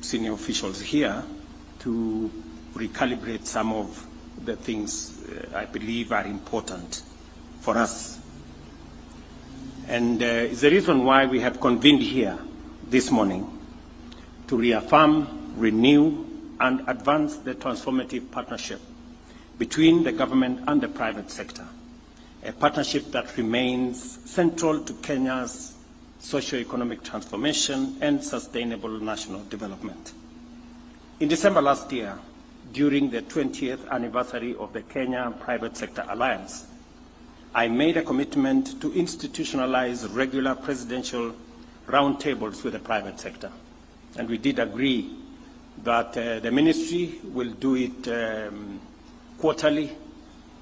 senior officials here to recalibrate some of the things I believe are important for us. And it's the reason why we have convened here this morning to reaffirm, renew, and advance the transformative partnership between the government and the private sector, a partnership that remains central to Kenya's socio-economic transformation and sustainable national development. In December last year, during the 20th anniversary of the Kenya Private Sector Alliance, I made a commitment to institutionalize regular presidential roundtables with the private sector. And we did agree that the ministry will do it quarterly,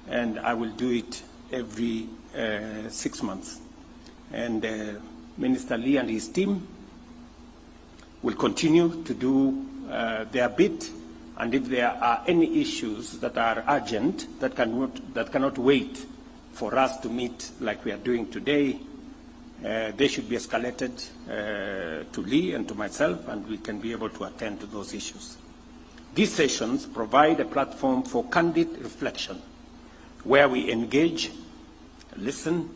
and I will do it every 6 months. And Minister Lee and his team will continue to do their bit, and if there are any issues that are urgent, that cannot wait for us to meet like we are doing today, they should be escalated to Lee and to myself, and we can be able to attend to those issues. These sessions provide a platform for candid reflection, where we engage, listen,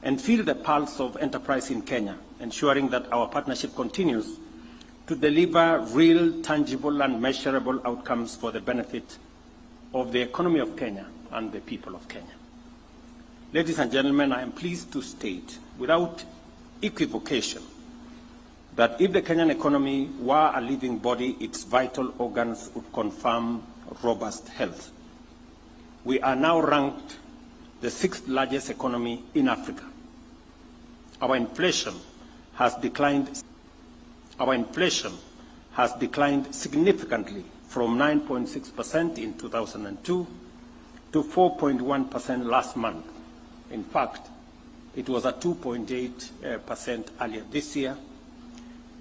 and feel the pulse of enterprise in Kenya, ensuring that our partnership continues to deliver real, tangible, and measurable outcomes for the benefit of the economy of Kenya and the people of Kenya. Ladies and gentlemen, I am pleased to state without equivocation that if the Kenyan economy were a living body, its vital organs would confirm robust health. We are now ranked the 6th largest economy in Africa. Our inflation has declined significantly from 9.6% in 2002 to 4.1% last month. In fact, it was at 2.8% earlier this year.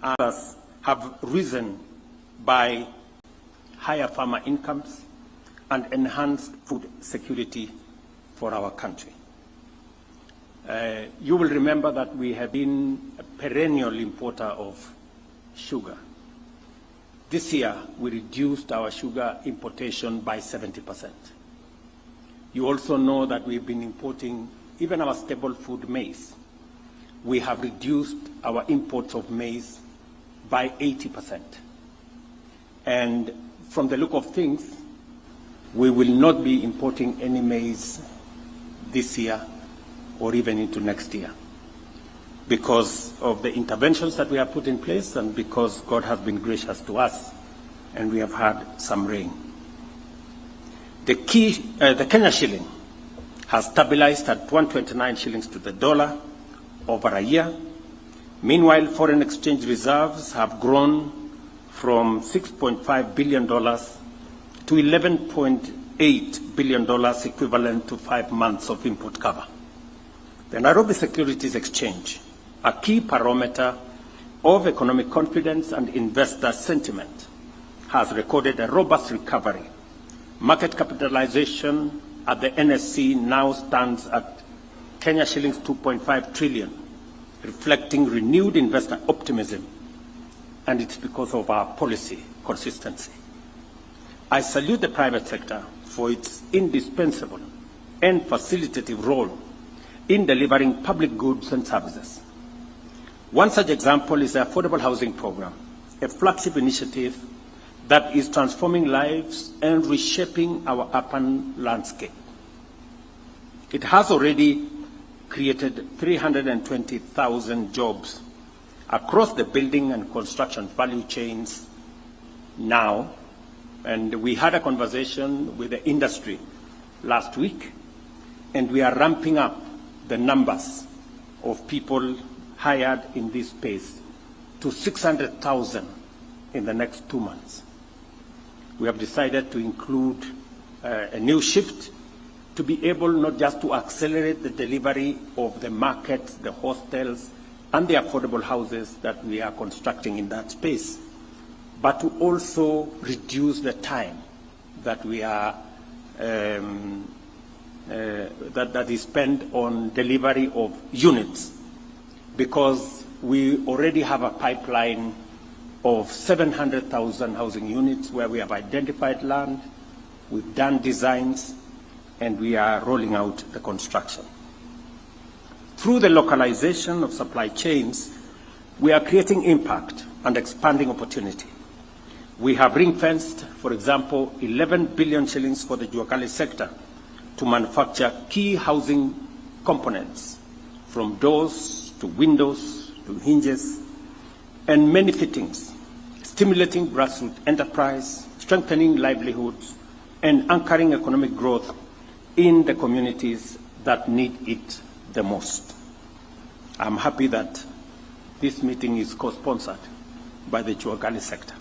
Others have risen by higher farmer incomes and enhanced food security for our country. You will remember that we have been a perennial importer of sugar. This year, we reduced our sugar importation by 70%. You also know that we've been importing even our staple food, maize. We have reduced our imports of maize by 80%. And from the look of things, we will not be importing any maize this year or even into next year, because of the interventions that we have put in place and because God has been gracious to us and we have had some rain. The Kenya shilling has stabilized at 129 shillings to the dollar over a year. Meanwhile, foreign exchange reserves have grown from $6.5 billion to $11.8 billion, equivalent to 5 months of import cover. The Nairobi Securities Exchange, a key parameter of economic confidence and investor sentiment, has recorded a robust recovery. Market capitalization at the NSC now stands at Kenya shillings 2.5 trillion, reflecting renewed investor optimism, and it's because of our policy consistency. I salute the private sector for its indispensable and facilitative role in delivering public goods and services. One such example is the Affordable Housing Program, a flagship initiative that is transforming lives and reshaping our urban landscape. It has already created 320,000 jobs across the building and construction value chains now, and we had a conversation with the industry last week, and we are ramping up the numbers of people hired in this space to 600,000 in the next 2 months. We have decided to include a new shift to be able not just to accelerate the delivery of the markets, the hostels, and the affordable houses that we are constructing in that space, but to also reduce the time that we are that is spent on delivery of units, because we already have a pipeline of 700,000 housing units where we have identified land, we've done designs, and we are rolling out the construction. Through the localization of supply chains, we are creating impact and expanding opportunity. We have ring-fenced, for example, 11 billion shillings for the Juakali sector to manufacture key housing components, from doors to windows to hinges, and many fittings, stimulating grassroots enterprise, strengthening livelihoods, and anchoring economic growth in the communities that need it the most. I'm happy that this meeting is co-sponsored by the Juakali sector.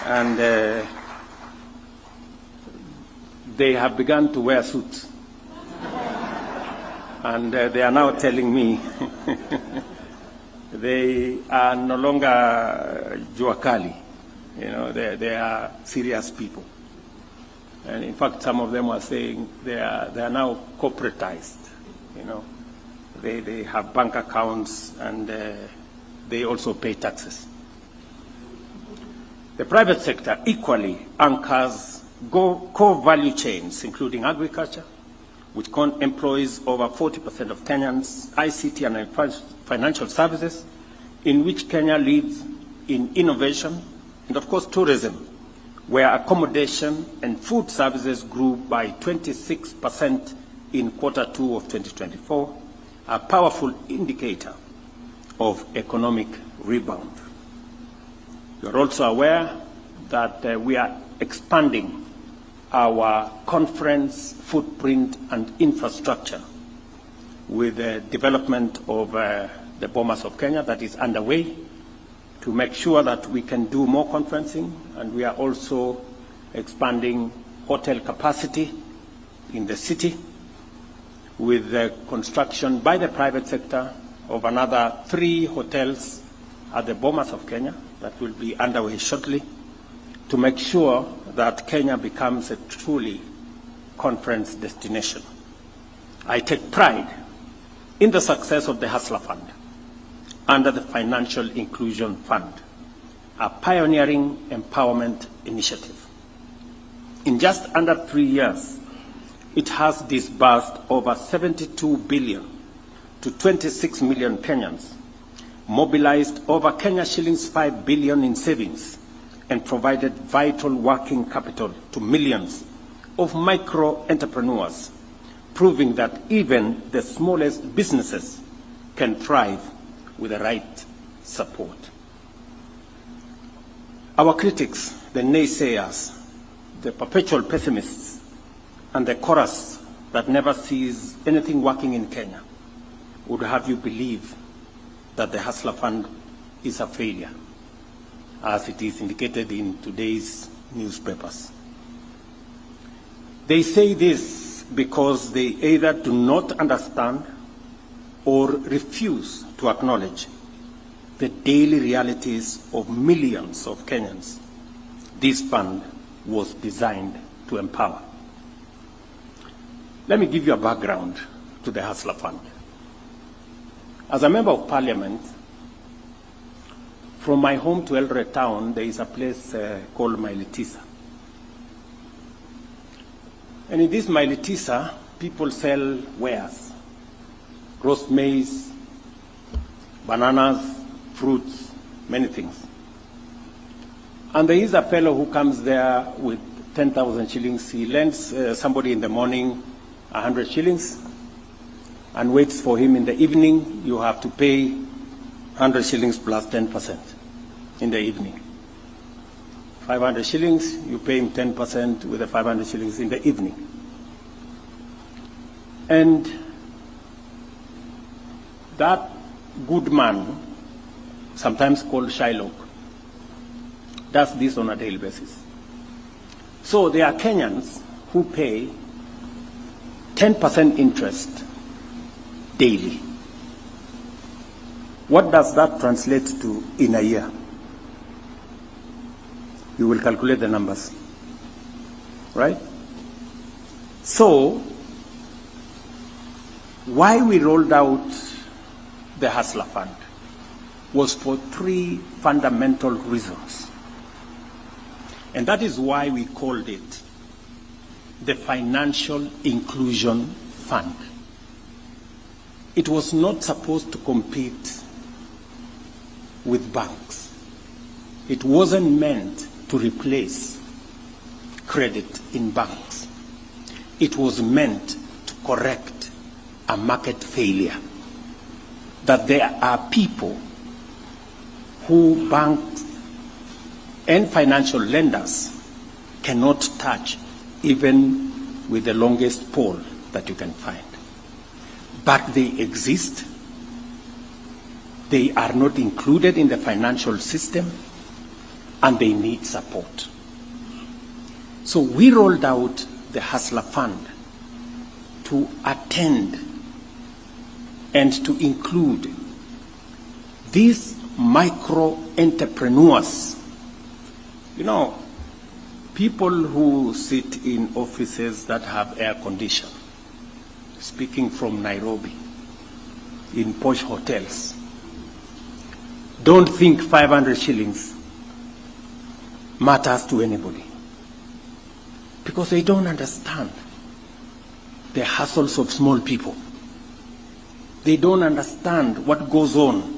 And they have begun to wear suits. And they are now telling me they are no longer Juakali. You know, they are serious people. And in fact, some of them are saying they are now corporatized. You know, they have bank accounts and they also pay taxes. The private sector equally anchors core value chains, including agriculture, which employs over 40% of Kenyans, ICT and financial services, in which Kenya leads in innovation, and of course tourism, where accommodation and food services grew by 26% in Q2 of 2024, a powerful indicator of economic rebound. You are also aware that we are expanding our conference footprint and infrastructure with the development of the Bomas of Kenya that is underway to make sure that we can do more conferencing, and we are also expanding hotel capacity in the city with the construction by the private sector of another 3 hotels at the Bomas of Kenya that will be underway shortly to make sure that Kenya becomes a truly conference destination. I take pride in the success of the Hustler Fund under the Financial Inclusion Fund, a pioneering empowerment initiative. In just under 3 years, it has disbursed over 72 billion to 26 million Kenyans, mobilized over Kenya shillings 5 billion in savings, and provided vital working capital to millions of micro-entrepreneurs, proving that even the smallest businesses can thrive with the right support. Our critics, the naysayers, the perpetual pessimists, and the chorus that never sees anything working in Kenya would have you believe that the Hustler Fund is a failure, as it is indicated in today's newspapers. They say this because they either do not understand or refuse to acknowledge the daily realities of millions of Kenyans this fund was designed to empower. Let me give you a background to the Hustler Fund. As a member of Parliament, from my home to Eldoret town, there is a place called Mailitisa. And in this Mailitisa, people sell wares, roast maize, bananas, fruits, many things. And there is a fellow who comes there with 10,000 shillings. He lends somebody in the morning 100 shillings and waits for him in the evening. You have to pay 100 shillings plus 10% in the evening. 500 shillings, you pay him 10% with the 500 shillings in the evening. And that good man, sometimes called Shylock, does this on a daily basis. So there are Kenyans who pay 10% interest daily. What does that translate to in a year? You will calculate the numbers, right? So, why we rolled out the Hustler Fund? was for three fundamental reasons. And that is why we called it the Financial Inclusion Fund. It was not supposed to compete with banks. It wasn't meant to replace credit in banks. It was meant to correct a market failure, that there are people who banks and financial lenders cannot touch even with the longest pole that you can find. But they exist. They are not included in the financial system, and they need support. So we rolled out the Hustler Fund to attend and to include these micro entrepreneurs. You know, people who sit in offices that have air condition, speaking from Nairobi, in posh hotels, don't think 500 shillings matters to anybody, because they don't understand the hassles of small people. They don't understand what goes on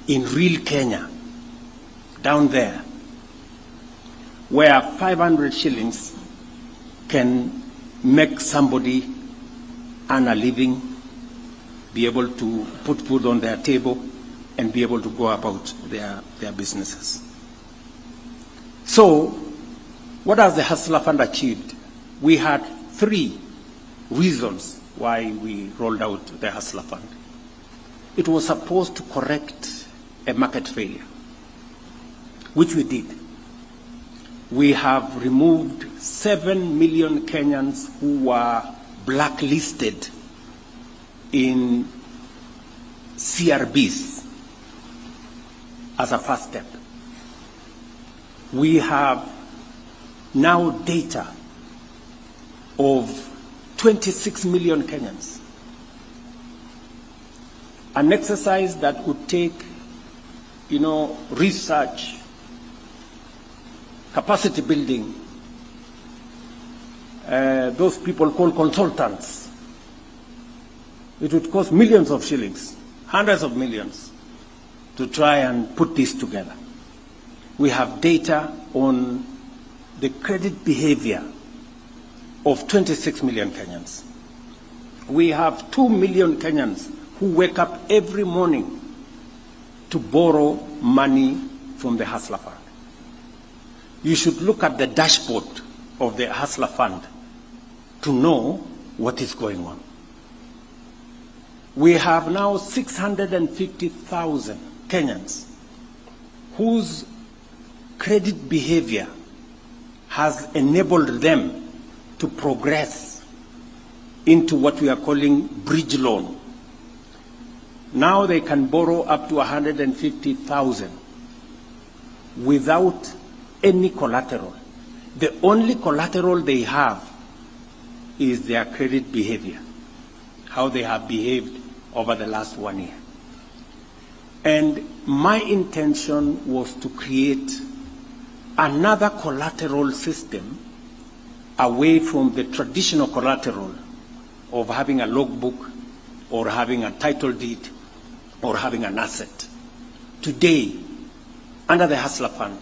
in real Kenya, down there, where 500 shillings can make somebody earn a living, be able to put food on their table, and be able to go about their businesses. So, what has the Hustler Fund achieved? We had three reasons why we rolled out the Hustler Fund. It was supposed to correct a market failure, which we did. We have removed 7 million Kenyans who were blacklisted in CRBs as a first step. We have now data of 26 million Kenyans. An exercise that would take, research, capacity building, those people called consultants. It would cost millions of shillings, hundreds of millions, to try and put this together. We have data on the credit behavior of 26 million Kenyans. We have 2 million Kenyans who wake up every morning to borrow money from the Hustler Fund. You should look at the dashboard of the Hustler Fund to know what is going on. We have now 650,000 Kenyans whose credit behavior has enabled them to progress into what we are calling bridge loan. Now they can borrow up to 150,000 without any collateral. The only collateral they have is their credit behavior, how they have behaved over the last 1 year. And my intention was to create another collateral system away from the traditional collateral of having a logbook or having a title deed or having an asset. Today, under the Hustler Fund,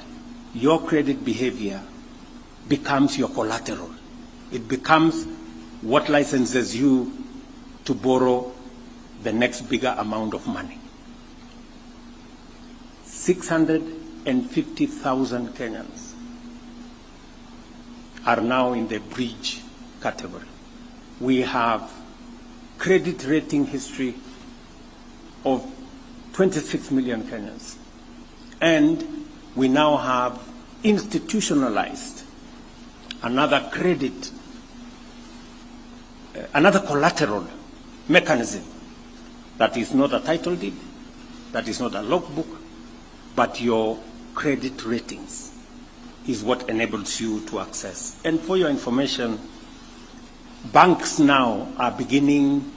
your credit behavior becomes your collateral. It becomes what licenses you to borrow the next bigger amount of money. 650,000 Kenyans are now in the bridge category. We have credit rating history of 26 million Kenyans. And we now have institutionalized another credit, another collateral mechanism that is not a title deed, that is not a logbook, but your credit ratings is what enables you to access. And for your information, banks now are beginning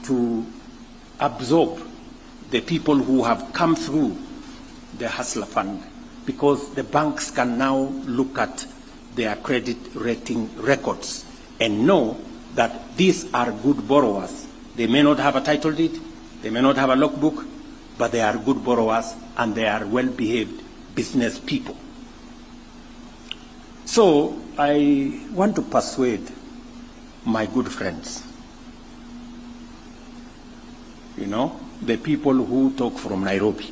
to absorb the people who have come through the Hustler Fund, because the banks can now look at their credit rating records and know that these are good borrowers. They may not have a title deed, they may not have a logbook, but they are good borrowers and they are well-behaved business people. So I want to persuade my good friends, the people who talk from Nairobi.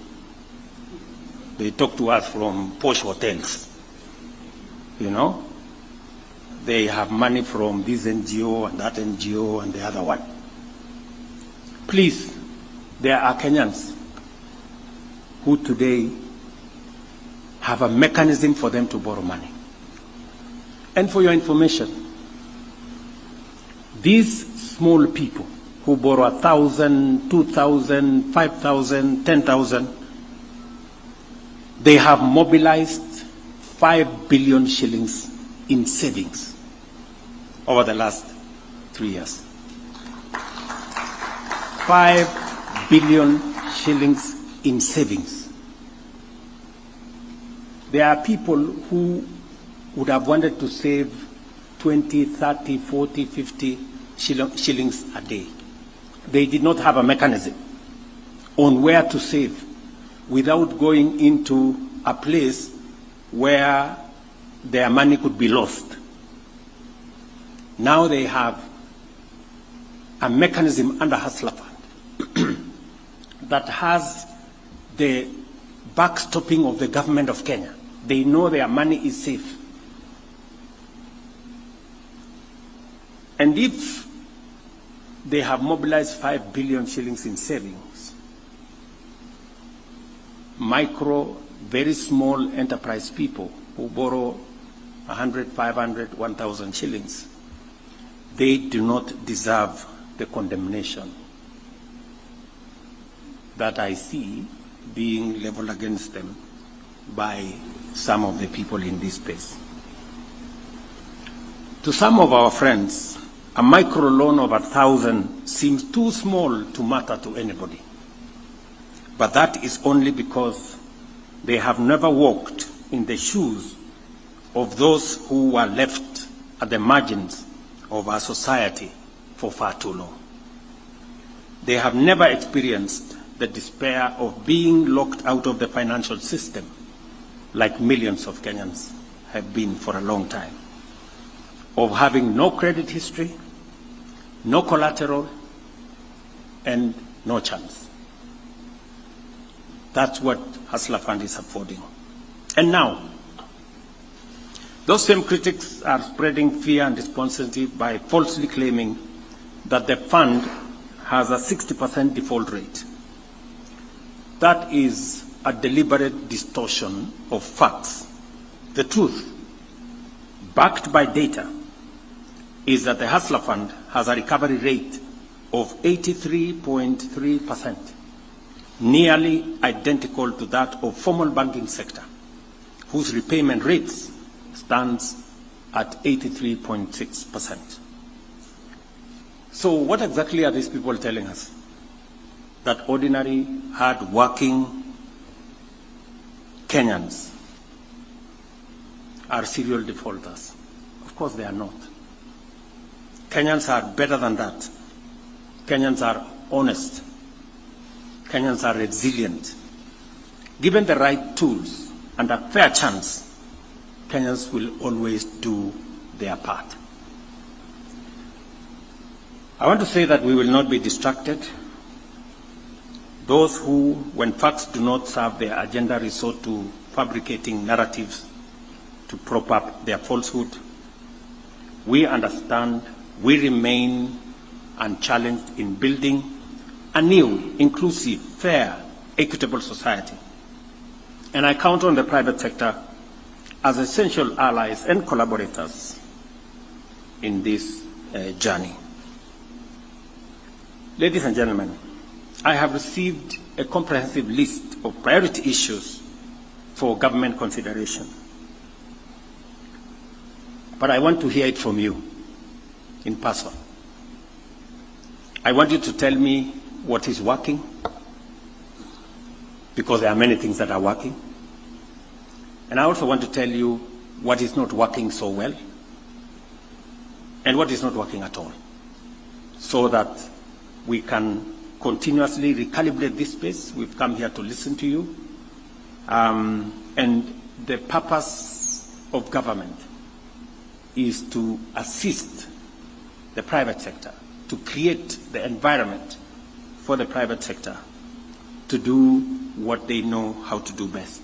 They talk to us from posh hotels. They have money from this NGO and that NGO and the other one. Please, there are Kenyans who today have a mechanism for them to borrow money. And for your information, these small people who borrow 1,000, 2,000, 5,000, 10,000, they have mobilized 5 billion shillings in savings over the last 3 years. 5 billion shillings in savings. There are people who would have wanted to save 20, 30, 40, 50 shillings a day. They did not have a mechanism on where to save without going into a place where their money could be lost. Now they have a mechanism under Hustler Fund that has the backstopping of the government of Kenya. They know their money is safe. And if they have mobilized 5 billion shillings in savings, micro, very small enterprise people who borrow 100, 500, 1,000 shillings, they do not deserve the condemnation that I see being leveled against them by some of the people in this space. To some of our friends, a micro loan of 1,000 seems too small to matter to anybody. But that is only because they have never walked in the shoes of those who were left at the margins of our society for far too long. They have never experienced the despair of being locked out of the financial system like millions of Kenyans have been for a long time, of having no credit history, no collateral, and no chance. That's what Hustler Fund is affording. And now, those same critics are spreading fear and despondency by falsely claiming that the fund has a 60% default rate. That is a deliberate distortion of facts. The truth, backed by data, is that the Hustler Fund has a recovery rate of 83.3%, nearly identical to that of formal banking sector, whose repayment rates stands at 83.6%. So what exactly are these people telling us? That ordinary, hard-working Kenyans are serial defaulters? Of course they are not. Kenyans are better than that. Kenyans are honest. Kenyans are resilient. Given the right tools and a fair chance, Kenyans will always do their part. I want to say that we will not be distracted. Those who, when facts do not serve their agenda, resort to fabricating narratives to prop up their falsehood. We understand, we remain unchallenged in building a new, inclusive, fair, equitable society. And I count on the private sector as essential allies and collaborators in this journey. Ladies and gentlemen, I have received a comprehensive list of priority issues for government consideration. But I want to hear it from you in person. I want you to tell me what is working because there are many things that are working. And I also want to tell you what is not working so well and what is not working at all, so that we can continuously recalibrate this space. We've come here to listen to you. And the purpose of government is to assist the private sector, to create the environment for the private sector to do what they know how to do best.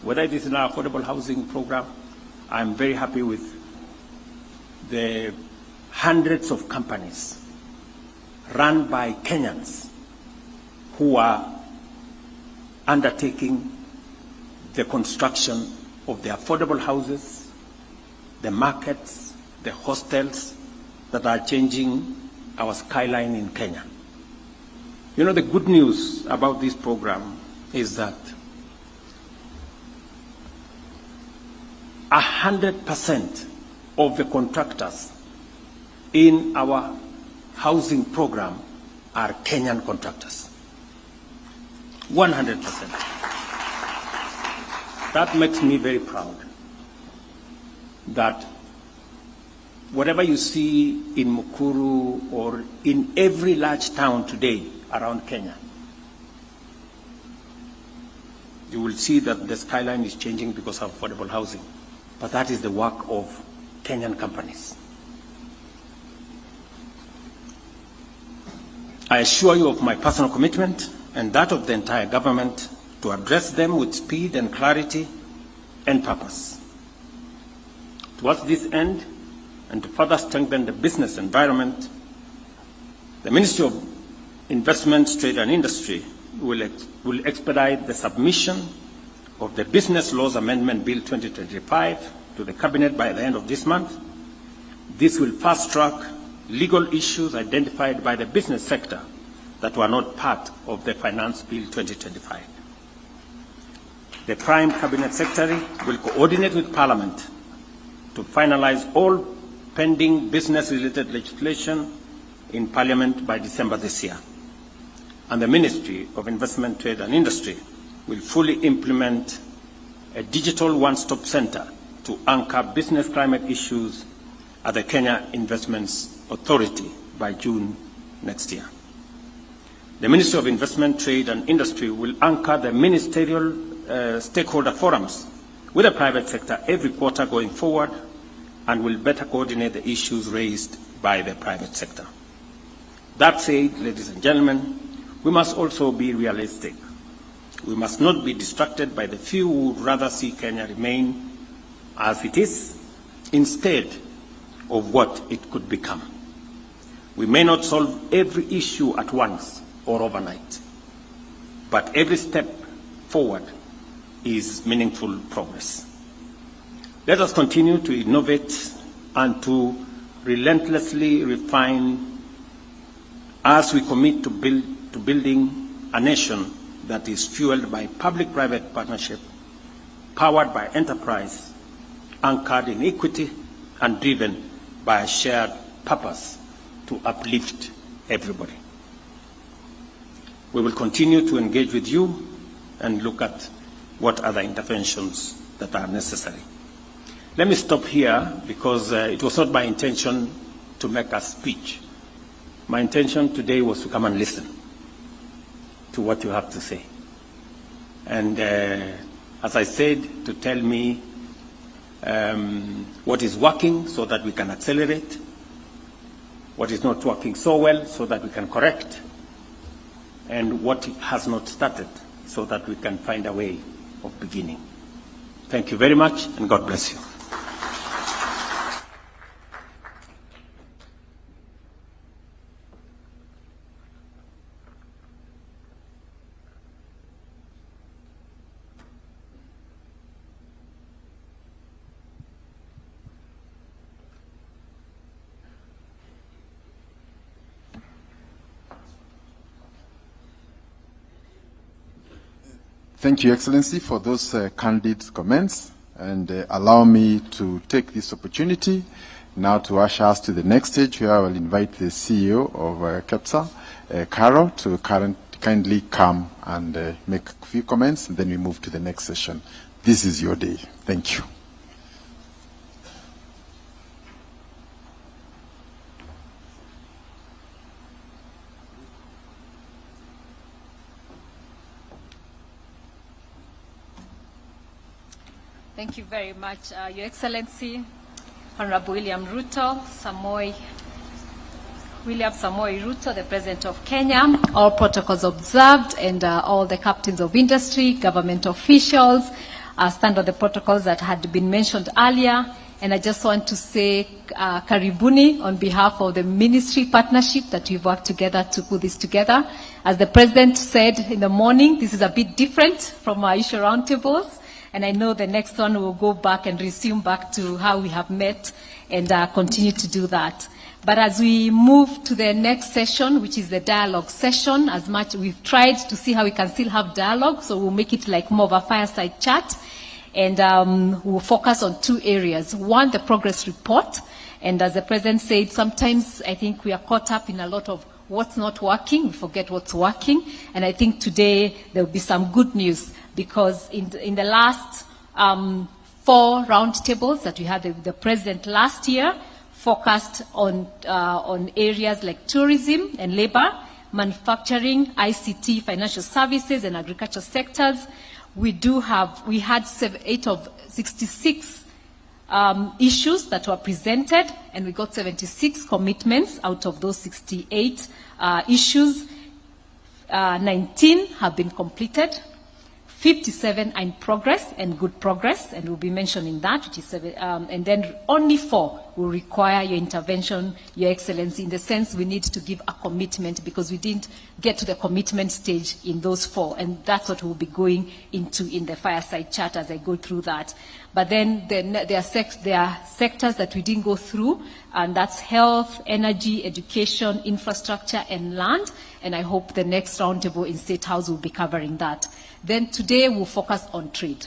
Whether it is in our affordable housing program, I'm very happy with the hundreds of companies run by Kenyans who are undertaking the construction of the affordable houses, the markets, the hostels that are changing our skyline in Kenya. You know, the good news about this program is that 100% of the contractors in our housing program are Kenyan contractors. 100%. That makes me very proud that whatever you see in Mukuru or in every large town today around Kenya, you will see that the skyline is changing because of affordable housing. But that is the work of Kenyan companies. I assure you of my personal commitment and that of the entire government to address them with speed and clarity and purpose. Towards this end, and to further strengthen the business environment, the Ministry of Investment, Trade and Industry will expedite the submission of the Business Laws Amendment Bill 2025 to the Cabinet by the end of this month. This will fast-track legal issues identified by the business sector that were not part of the Finance Bill 2025. The Prime Cabinet Secretary will coordinate with Parliament to finalize all pending business-related legislation in Parliament by December this year. And the Ministry of Investment, Trade and Industry will fully implement a digital one-stop center to anchor business climate issues at the Kenya Investments Authority by June next year. The Ministry of Investment, Trade and Industry will anchor the ministerial stakeholder forums with the private sector every quarter going forward and will better coordinate the issues raised by the private sector. That said, ladies and gentlemen, we must also be realistic. We must not be distracted by the few who would rather see Kenya remain as it is instead of what it could become. We may not solve every issue at once or overnight, but every step forward is meaningful progress. Let us continue to innovate and to relentlessly refine as we commit to building a nation that is fueled by public-private partnership, powered by enterprise, anchored in equity, and driven by a shared purpose to uplift everybody. We will continue to engage with you and look at what other interventions that are necessary. Let me stop here because it was not my intention to make a speech. My intention today was to come and listen to what you have to say. And as I said, to tell me what is working so that we can accelerate, what is not working so well so that we can correct, and what has not started so that we can find a way of beginning. Thank you very much, and God bless you. Thank you, Excellency, for those candid comments, and allow me to take this opportunity now to usher us to the next stage, where I will invite the CEO of KEPSA, Caro, to kindly come and make a few comments, and then we move to the next session. This is your day. Thank you. Thank you very much, Your Excellency, Honorable William Samoei Ruto, the President of Kenya, all protocols observed, and all the captains of industry, government officials, stand on the protocols that had been mentioned earlier. And I just want to say karibuni on behalf of the ministry partnership that we've worked together to put this together. As the President said in the morning, this is a bit different from our issue roundtables. And I know the next one will go back and resume back to how we have met and continue to do that. But as we move to the next session, which is the dialogue session, as much we've tried to see how we can still have dialogue, so we'll make it like more of a fireside chat. And we'll focus on two areas. One, the progress report. And as the President said, sometimes I think we are caught up in a lot of what's not working, we forget what's working. And I think today there will be some good news, because in the last 4 roundtables that we had, the President last year focused on areas like tourism and labor, manufacturing, ICT, financial services, and agriculture sectors. We had 8 of 66 issues that were presented, and we got 76 commitments out of those 68 issues. 19 have been completed, 57 are in progress and good progress, and we'll be mentioning that, which is and then only 4 will require your intervention, Your Excellency, in the sense we need to give a commitment, because we didn't get to the commitment stage in those 4, and that's what we'll be going into in the fireside chat as I go through that. But then there are sectors that we didn't go through, and that's health, energy, education, infrastructure, and land, and I hope the next roundtable in State House will be covering that. Then today we'll focus on trade.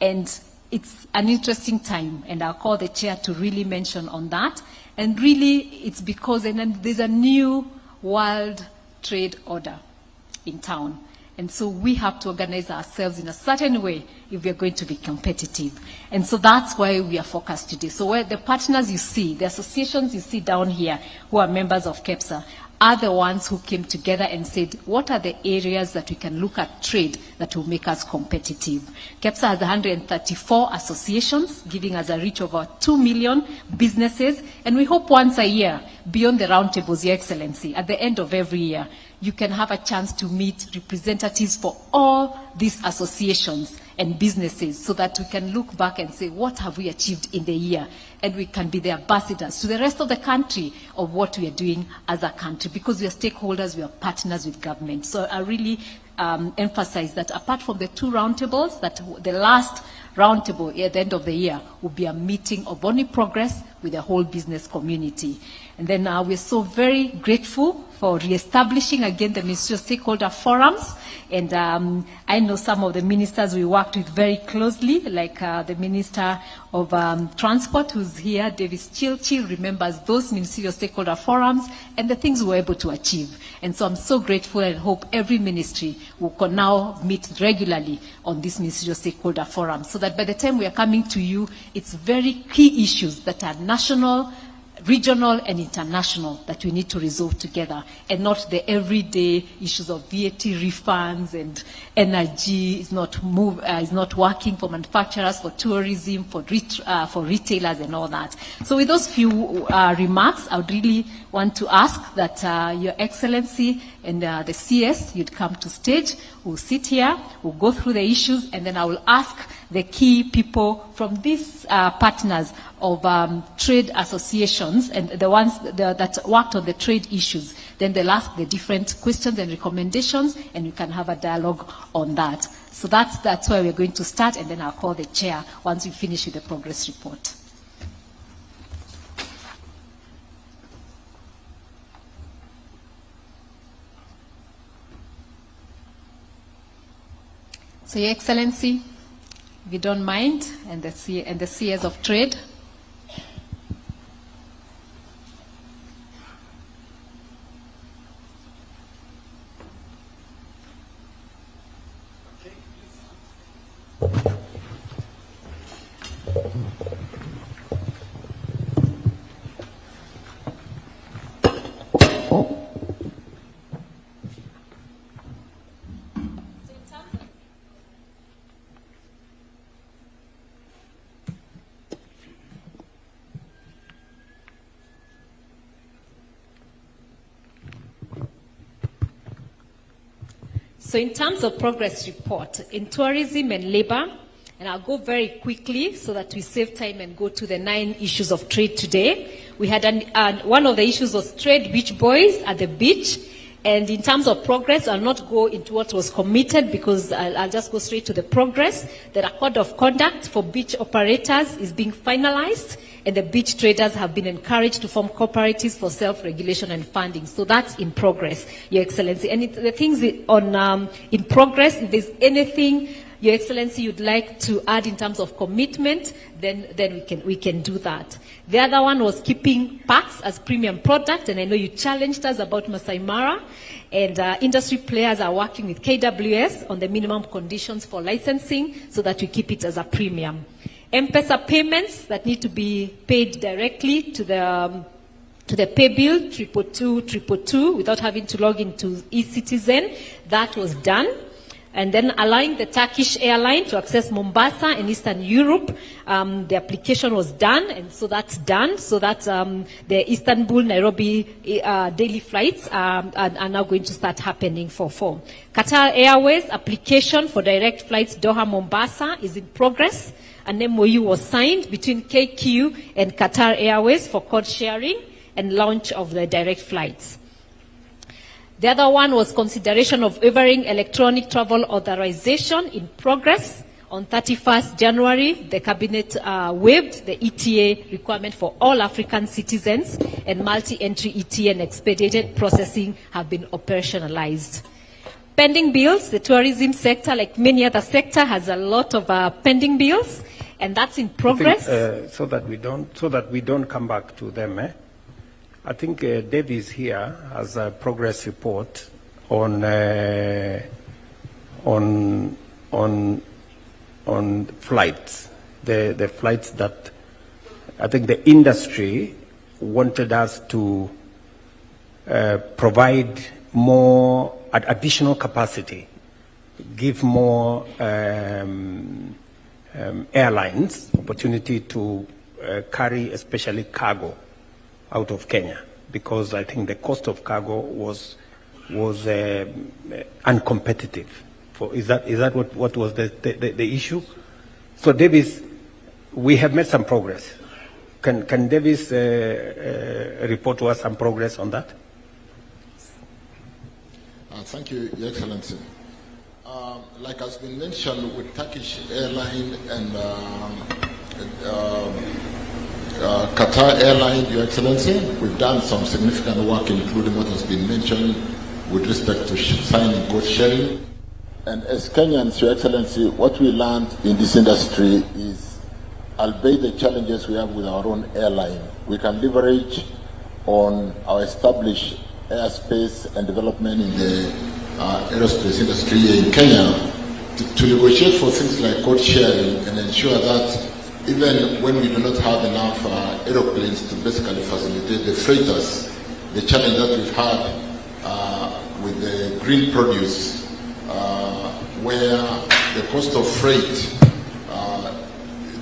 And it's an interesting time, and I'll call the chair to really mention on that. And really, it's because there's a new world trade order in town. And so we have to organize ourselves in a certain way if we're going to be competitive. And so that's why we are focused today. So where the partners you see, the associations you see down here who are members of KEPSA, are the ones who came together and said, what are the areas that we can look at trade that will make us competitive? KEPSA has 134 associations, giving us a reach of over 2 million businesses, and we hope once a year, beyond the roundtables, Your Excellency, at the end of every year, you can have a chance to meet representatives for all these associations and businesses, so that we can look back and say, what have we achieved in the year? And we can be the ambassadors to the rest of the country of what we are doing as a country, because we are stakeholders, we are partners with government. So I really emphasize that apart from the 2 roundtables, that the last roundtable at the end of the year will be a meeting of only progress with the whole business community. And then we're so very grateful for reestablishing again the ministerial stakeholder forums. And I know some of the ministers we worked with very closely, like the Minister of Transport, who's here, Davis Chilchi, remembers those ministerial stakeholder forums and the things we were able to achieve. And so I'm so grateful, and hope every ministry will now meet regularly on this ministerial stakeholder forum, so that by the time we are coming to you, it's very key issues that are national, regional, and international that we need to resolve together, and not the everyday issues of VAT refunds and energy is not working for manufacturers, for tourism, for retailers, and all that. So with those few remarks, I would really want to ask that Your Excellency and the CS, you'd come to stage. We'll sit here, we'll go through the issues, and then I will ask the key people from these partners of trade associations and the ones that worked on the trade issues. Then they'll ask the different questions and recommendations, and we can have a dialogue on that. So that's where we're going to start, and then I'll call the chair once we finish with the progress report. So, Your Excellency, if you don't mind, and the CS of Trade. So in terms of progress report, in tourism and labor, and I'll go very quickly so that we save time and go to the 9 issues of trade today. We had one of the issues was trade beach boys at the beach. And in terms of progress, I'll not go into what was committed because I'll just go straight to the progress. The record of conduct for beach operators is being finalized, and the beach traders have been encouraged to form cooperatives for self-regulation and funding. So that's in progress, Your Excellency. And the things on in progress, if there's anything, Your Excellency, you'd like to add in terms of commitment, then we can do that. The other one was keeping parks as premium product, and I know you challenged us about Masai Mara, and industry players are working with KWS on the minimum conditions for licensing so that we keep it as a premium. M-Pesa payments that need to be paid directly to the pay bill 222 without having to log into eCitizen, that was done. And then allowing the Turkish airline to access Mombasa and Eastern Europe, the application was done, and so that's done. So that the Istanbul, Nairobi daily flights are now going to start happening for Qatar Airways application for direct flights Doha, Mombasa is in progress. An MOU was signed between KQ and Qatar Airways for code sharing and launch of the direct flights. The other one was consideration of waiving electronic travel authorization in progress. On 31st January, the Cabinet waived the ETA requirement for all African citizens, and multi-entry ETA and expedited processing have been operationalized. Pending bills, the tourism sector, like many other sectors, has a lot of pending bills, and that's in progress. So that we don't come back to them, I think Davies here has a progress report on flights, the flights that I think the industry wanted us to provide more additional capacity, give more airlines opportunity to carry especially cargo out of Kenya, because I think the cost of cargo was uncompetitive. Is that what was the issue? So Davis, we have made some progress. Can Davis report to us some progress on that? Thank you, Your Excellency. Like has been mentioned with Turkish Airline and Qatar Airline, Your Excellency, we've done some significant work, including what has been mentioned with respect to signing code sharing. And as Kenyans, Your Excellency, what we learned in this industry is, albeit the challenges we have with our own airline, we can leverage on our established airspace and development in the aerospace industry here in Kenya to negotiate for things like code sharing and ensure that even when we do not have enough aeroplanes to basically facilitate the freighters, the challenge that we've had with the green produce, where the cost of freight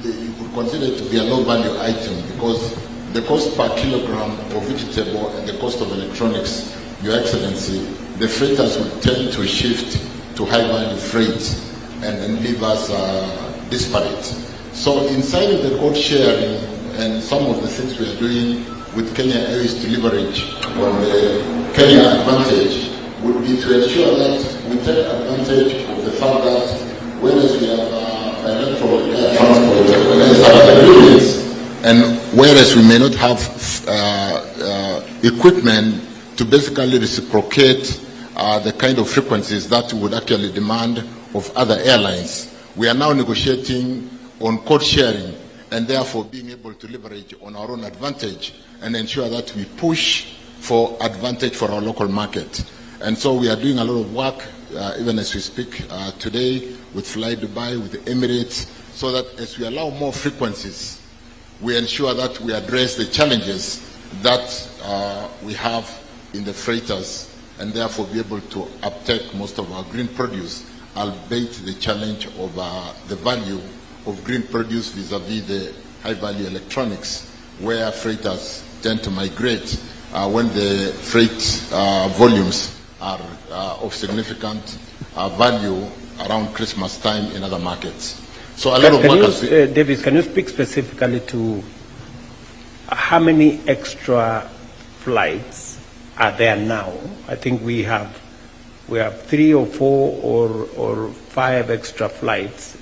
you could consider to be a low-value item, because the cost per kilogram of vegetable and the cost of electronics, Your Excellency, the freighters will tend to shift to high-value freight and leave us disparate. So inside of the code sharing and some of the things we are doing with Kenya Airways to leverage on the Kenya advantage would be to ensure that we take advantage of the fact that whereas we have bilateral air transport agreements, and whereas we may not have equipment to basically reciprocate the kind of frequencies that we would actually demand of other airlines, we are now negotiating on code sharing, and therefore being able to leverage on our own advantage and ensure that we push for advantage for our local market. And so we are doing a lot of work, even as we speak today, with Fly Dubai, with the Emirates, so that as we allow more frequencies, we ensure that we address the challenges that we have in the freighters, and therefore be able to uptake most of our green produce, albeit the challenge of the value of green produce vis-a-vis the high-value electronics, where freighters tend to migrate when the freight volumes are of significant value around Christmas time in other markets. So a lot of work has been... Davis, can you speak specifically to how many extra flights are there now? I think we have 3 or 4 or 5 extra flights,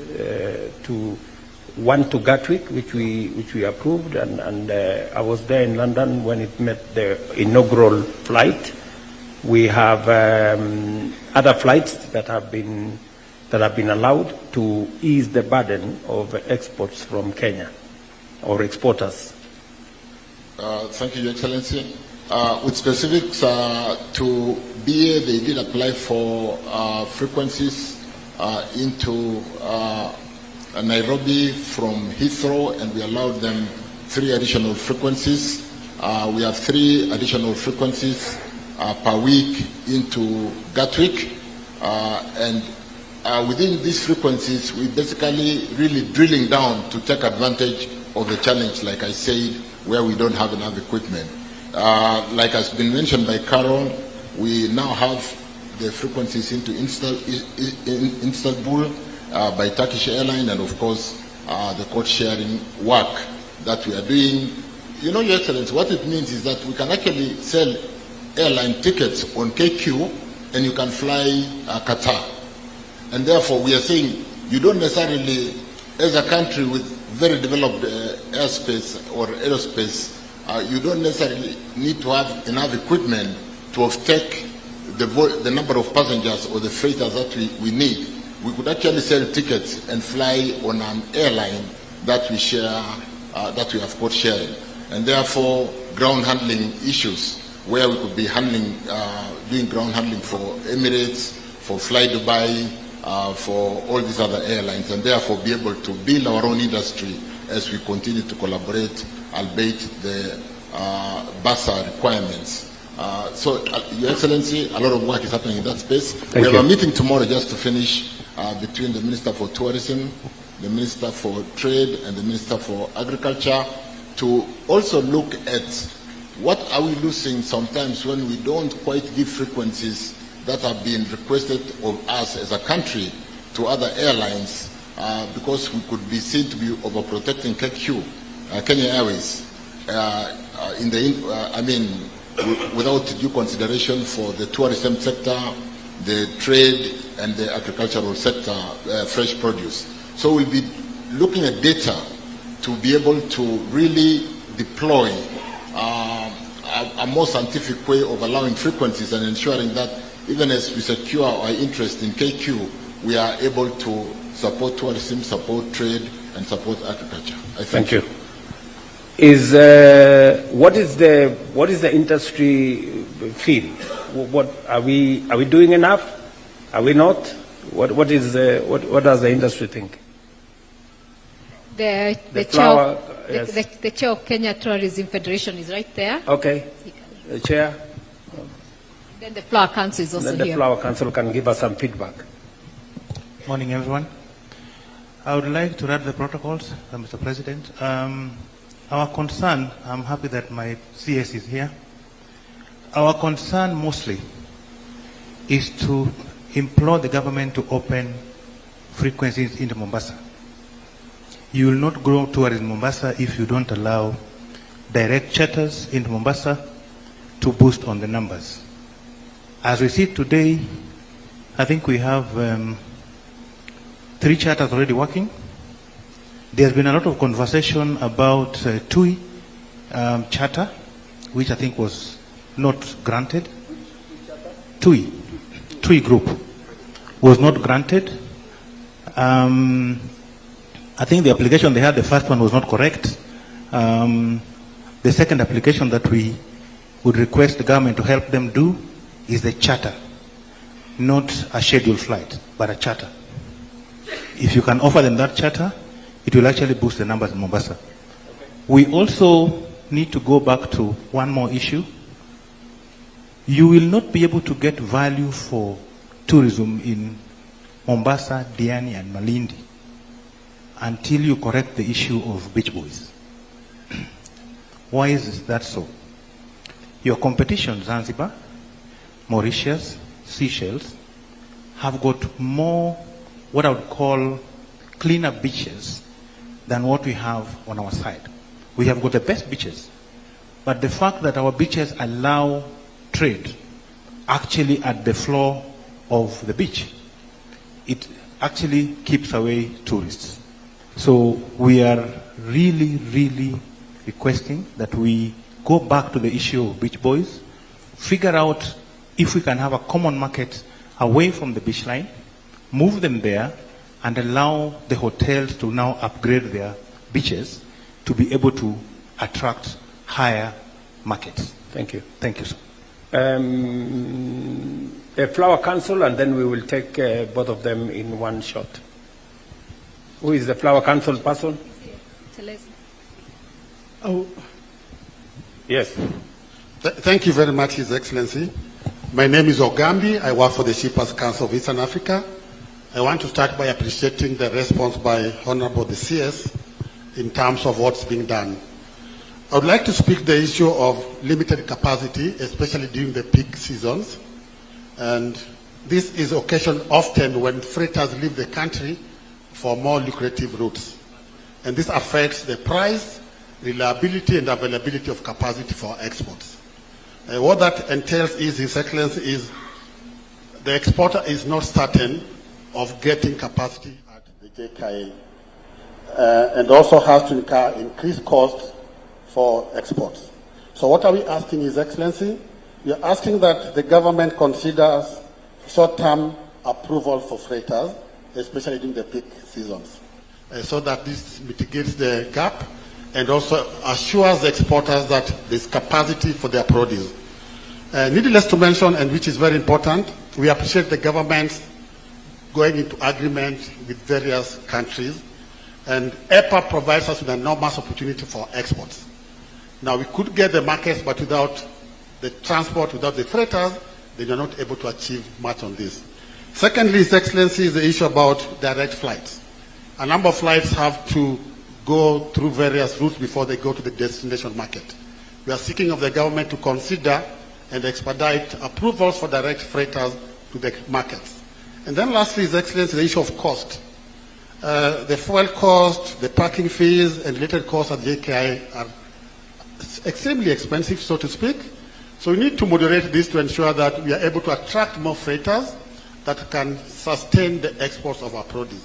one to Gatwick, which we approved, and I was there in London when it met the inaugural flight. We have other flights that have been allowed to ease the burden of exports from Kenya, or exporters. Thank you, Your Excellency. With specifics to BA, they did apply for frequencies into Nairobi from Heathrow, and we allowed them 3 additional frequencies. We have 3 additional frequencies per week into Gatwick, and within these frequencies, we basically really drilling down to take advantage of the challenge, like I said, where we don't have enough equipment. Like has been mentioned by Carol, we now have the frequencies into Istanbul by Turkish Airlines, and of course the code sharing work that we are doing. You know, Your Excellency, what it means is that we can actually sell airline tickets on KQ and you can fly Qatar. And therefore we are saying you don't necessarily, as a country with very developed airspace or aerospace, you don't necessarily need to have enough equipment to overtake the number of passengers or the freighters that we need. We could actually sell tickets and fly on an airline that we share, that we have code sharing. And therefore, ground handling issues, where we could be handling, doing ground handling for Emirates, for Fly Dubai, for all these other airlines, and therefore be able to build our own industry as we continue to collaborate, albeit the BASA requirements. So, Your Excellency, a lot of work is happening in that space. We have a meeting tomorrow, just to finish, between the Minister for Tourism, the Minister for Trade, and the Minister for Agriculture, to also look at what are we losing sometimes when we don't quite give frequencies that have been requested of us as a country to other airlines, because we could be seen to be overprotecting KQ, Kenya Airways, without due consideration for the tourism sector, the trade, and the agricultural sector, fresh produce. So we'll be looking at data to be able to really deploy a more scientific way of allowing frequencies and ensuring that even as we secure our interest in KQ, we are able to support tourism, support trade, and support agriculture. I thank you. What is the industry feel? What are we doing enough? Are we not? What does the industry think? The chair of Kenya Tourism Federation is right there. Okay. The chair. Then the Flower Council is also here. Then the Flower Council can give us some feedback. Morning, everyone. I would like to read the protocols, Mr. President. Our concern, I'm happy that my CS is here. Our concern mostly is to implore the government to open frequencies into Mombasa. You will not grow tourism in Mombasa if you don't allow direct charters into Mombasa to boost on the numbers. As we see today, I think we have 3 charters already working. There's been a lot of conversation about TUI charter, which I think was not granted. TUI group was not granted. I think the application they had, the first one was not correct. The second application that we would request the government to help them do is the charter, not a scheduled flight, but a charter. If you can offer them that charter, it will actually boost the numbers in Mombasa. Okay. We also need to go back to one more issue. You will not be able to get value for tourism in Mombasa, Diani, and Malindi until you correct the issue of beach boys. Why is that so? Your competition, Zanzibar, Mauritius, Seychelles, have got more, what I would call, cleaner beaches than what we have on our side. We have got the best beaches, but the fact that our beaches allow trade actually at the floor of the beach, it actually keeps away tourists. So we are really, really requesting that we go back to the issue of beach boys, figure out if we can have a common market away from the beach line, move them there, and allow the hotels to now upgrade their beaches to be able to attract higher markets. Thank you. Thank you, sir. A Flower Council, and then we will take both of them in one shot. Who is the Flower Council person? Oh. Yes. Thank you very much, His Excellency. My name is Ogambi. I work for the Shippers Council of Eastern Africa. I want to start by appreciating the response by Honorable the CS in terms of what's being done. I would like to speak the issue of limited capacity, especially during the peak seasons. And this is occasioned often when freighters leave the country for more lucrative routes. And this affects the price, reliability, and availability of capacity for exports. What that entails is, His Excellency, is the exporter is not certain of getting capacity at the JKA, and also has to incur increased costs for exports. So what are we asking, His Excellency? We are asking that the government considers short-term approval for freighters, especially during the peak seasons, so that this mitigates the gap and also assures the exporters that there's capacity for their produce. Needless to mention, and which is very important, we appreciate the government going into agreement with various countries, and EPA provides us with an enormous opportunity for exports. Now, we could get the markets, but without the transport, without the freighters, then you're not able to achieve much on this. Secondly, His Excellency, is the issue about direct flights. A number of flights have to go through various routes before they go to the destination market. We are seeking of the government to consider and expedite approvals for direct freighters to the markets. And then lastly, His Excellency, the issue of cost. The fuel cost, the parking fees, and related costs at the JKI are extremely expensive, so to speak. So we need to moderate this to ensure that we are able to attract more freighters that can sustain the exports of our produce.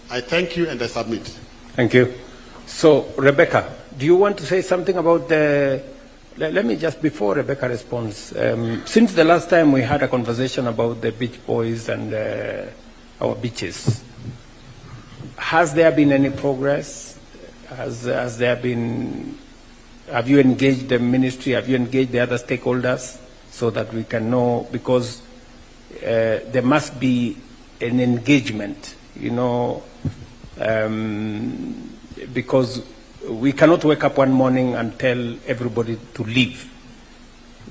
I thank you and I submit. Thank you. So, Rebecca, do you want to say something about the... Let me just, before Rebecca responds, since the last time we had a conversation about the beach boys and our beaches, has there been any progress? Has there been... Have you engaged the ministry? Have you engaged the other stakeholders so that we can know? Because there must be an engagement, you know, because we cannot wake up one morning and tell everybody to leave.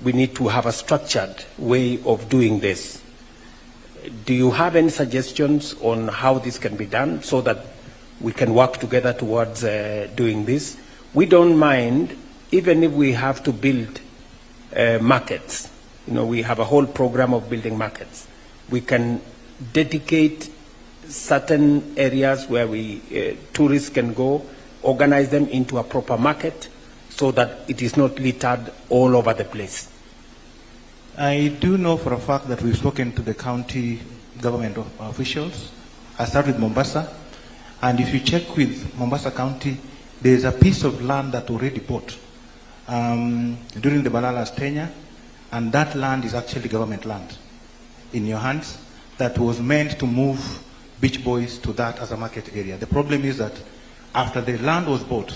We need to have a structured way of doing this. Do you have any suggestions on how this can be done so that we can work together towards doing this? We don't mind, even if we have to build markets. You know, we have a whole program of building markets. We can dedicate certain areas where tourists can go, organize them into a proper market so that it is not littered all over the place. I do know for a fact that we've spoken to the county government officials. I start with Mombasa, and if you check with Mombasa County, there's a piece of land that already bought during the Balala's tenure, and that land is actually government land in your hands that was meant to move beach boys to that as a market area. The problem is that after the land was bought,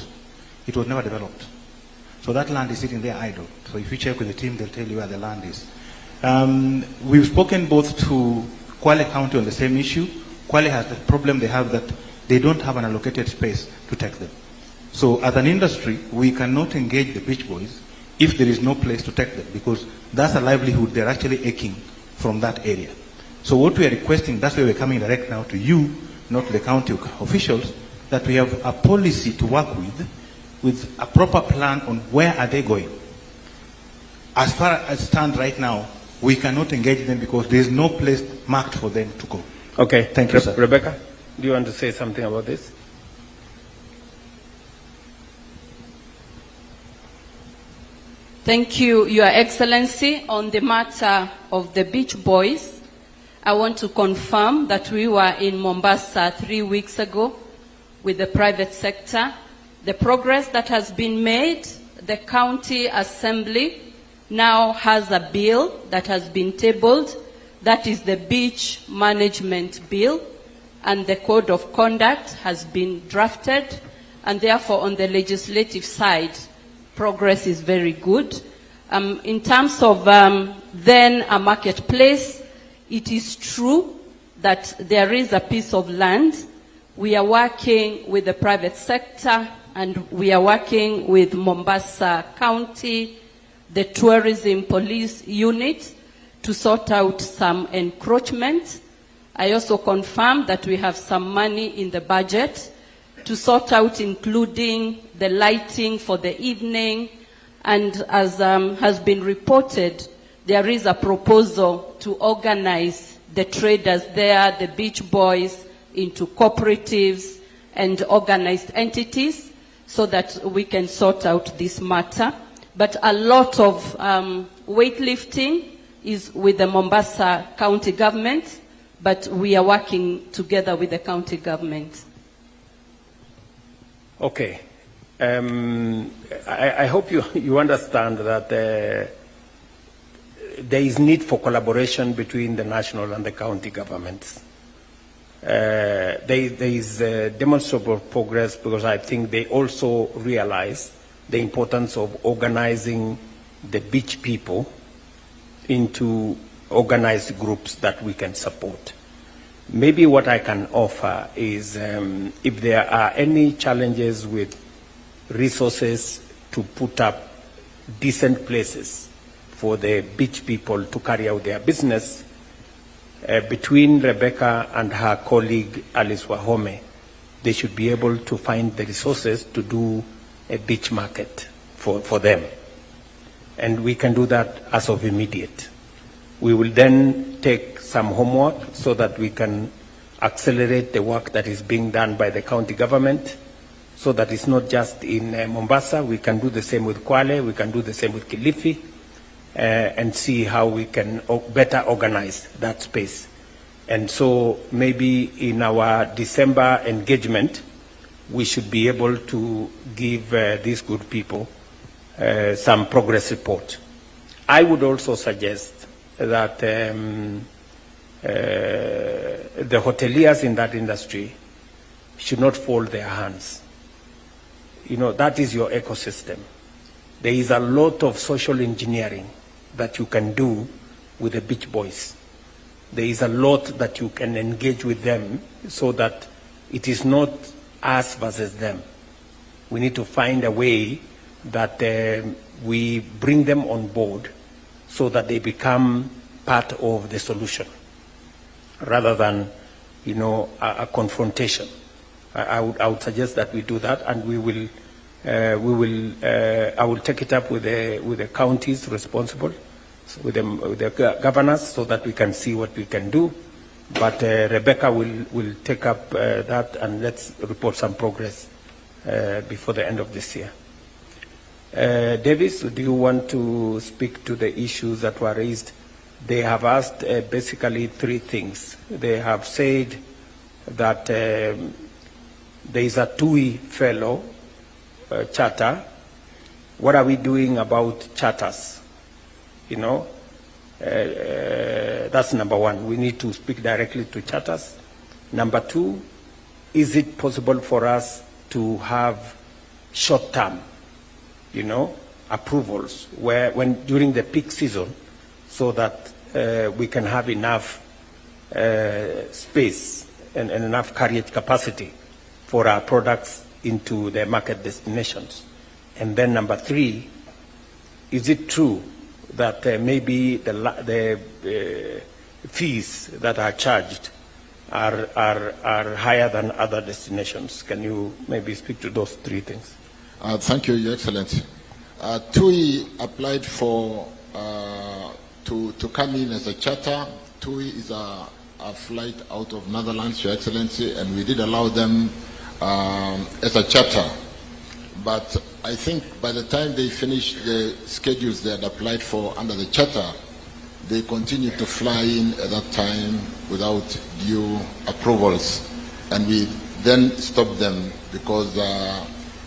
it was never developed. So that land is sitting there idle. So if you check with the team, they'll tell you where the land is. We've spoken both to Kwale County on the same issue. Kwale has the problem they have that they don't have an allocated space to take them. So as an industry, we cannot engage the beach boys if there is no place to take them, because that's a livelihood they're actually aching from that area. So what we are requesting, that's why we're coming direct now to you, not to the county officials, that we have a policy to work with a proper plan on where are they going. As far as it stands right now, we cannot engage them because there is no place marked for them to go. Okay. Thank you, sir. Rebecca, do you want to say something about this? Thank you, Your Excellency. On the matter of the beach boys, I want to confirm that we were in Mombasa 3 weeks ago with the private sector. The progress that has been made, the county assembly now has a bill that has been tabled. That is the beach management bill, and the code of conduct has been drafted, and therefore on the legislative side, progress is very good. In terms of then a marketplace, it is true that there is a piece of land. We are working with the private sector, and we are working with Mombasa County, the tourism police unit, to sort out some encroachment. I also confirm that we have some money in the budget to sort out, including the lighting for the evening. And as has been reported, there is a proposal to organize the traders there, the beach boys, into cooperatives and organized entities so that we can sort out this matter. But a lot of weightlifting is with the Mombasa County government, but we are working together with the county government. Okay. I hope you understand that there is need for collaboration between the national and the county governments. There is demonstrable progress because I think they also realize the importance of organizing the beach people into organized groups that we can support. Maybe what I can offer is if there are any challenges with resources to put up decent places for the beach people to carry out their business, between Rebecca and her colleague Alice Wahome, they should be able to find the resources to do a beach market for them. And we can do that as of immediate. We will then take some homework so that we can accelerate the work that is being done by the county government, so that it's not just in Mombasa. We can do the same with Kwale, we can do the same with Kilifi, and see how we can better organize that space. And so maybe in our December engagement, we should be able to give these good people some progress report. I would also suggest that the hoteliers in that industry should not fold their hands. You know, that is your ecosystem. There is a lot of social engineering that you can do with the beach boys. There is a lot that you can engage with them so that it is not us versus them. We need to find a way that we bring them on board so that they become part of the solution rather than, you know, a confrontation. I would suggest that we do that, and I will take it up with the counties responsible, with the governors, so that we can see what we can do. But Rebecca will take up that, and let's report some progress before the end of this year. Davis, do you want to speak to the issues that were raised? They have asked basically three things. They have said that there is a TUI fellow charter. What are we doing about charters? You know, that's number one. We need to speak directly to charters. Number two, is it possible for us to have short-term, you know, approvals during the peak season, so that we can have enough space and enough carriage capacity for our products into the market destinations? And then number three, is it true that maybe the fees that are charged are higher than other destinations? Can you maybe speak to those three things? Thank you, Your Excellency. TUI applied for to come in as a charter. TUI is a flight out of Netherlands, Your Excellency, and we did allow them as a charter. But I think by the time they finished the schedules they had applied for under the charter, they continued to fly in at that time without due approvals. And we then stopped them because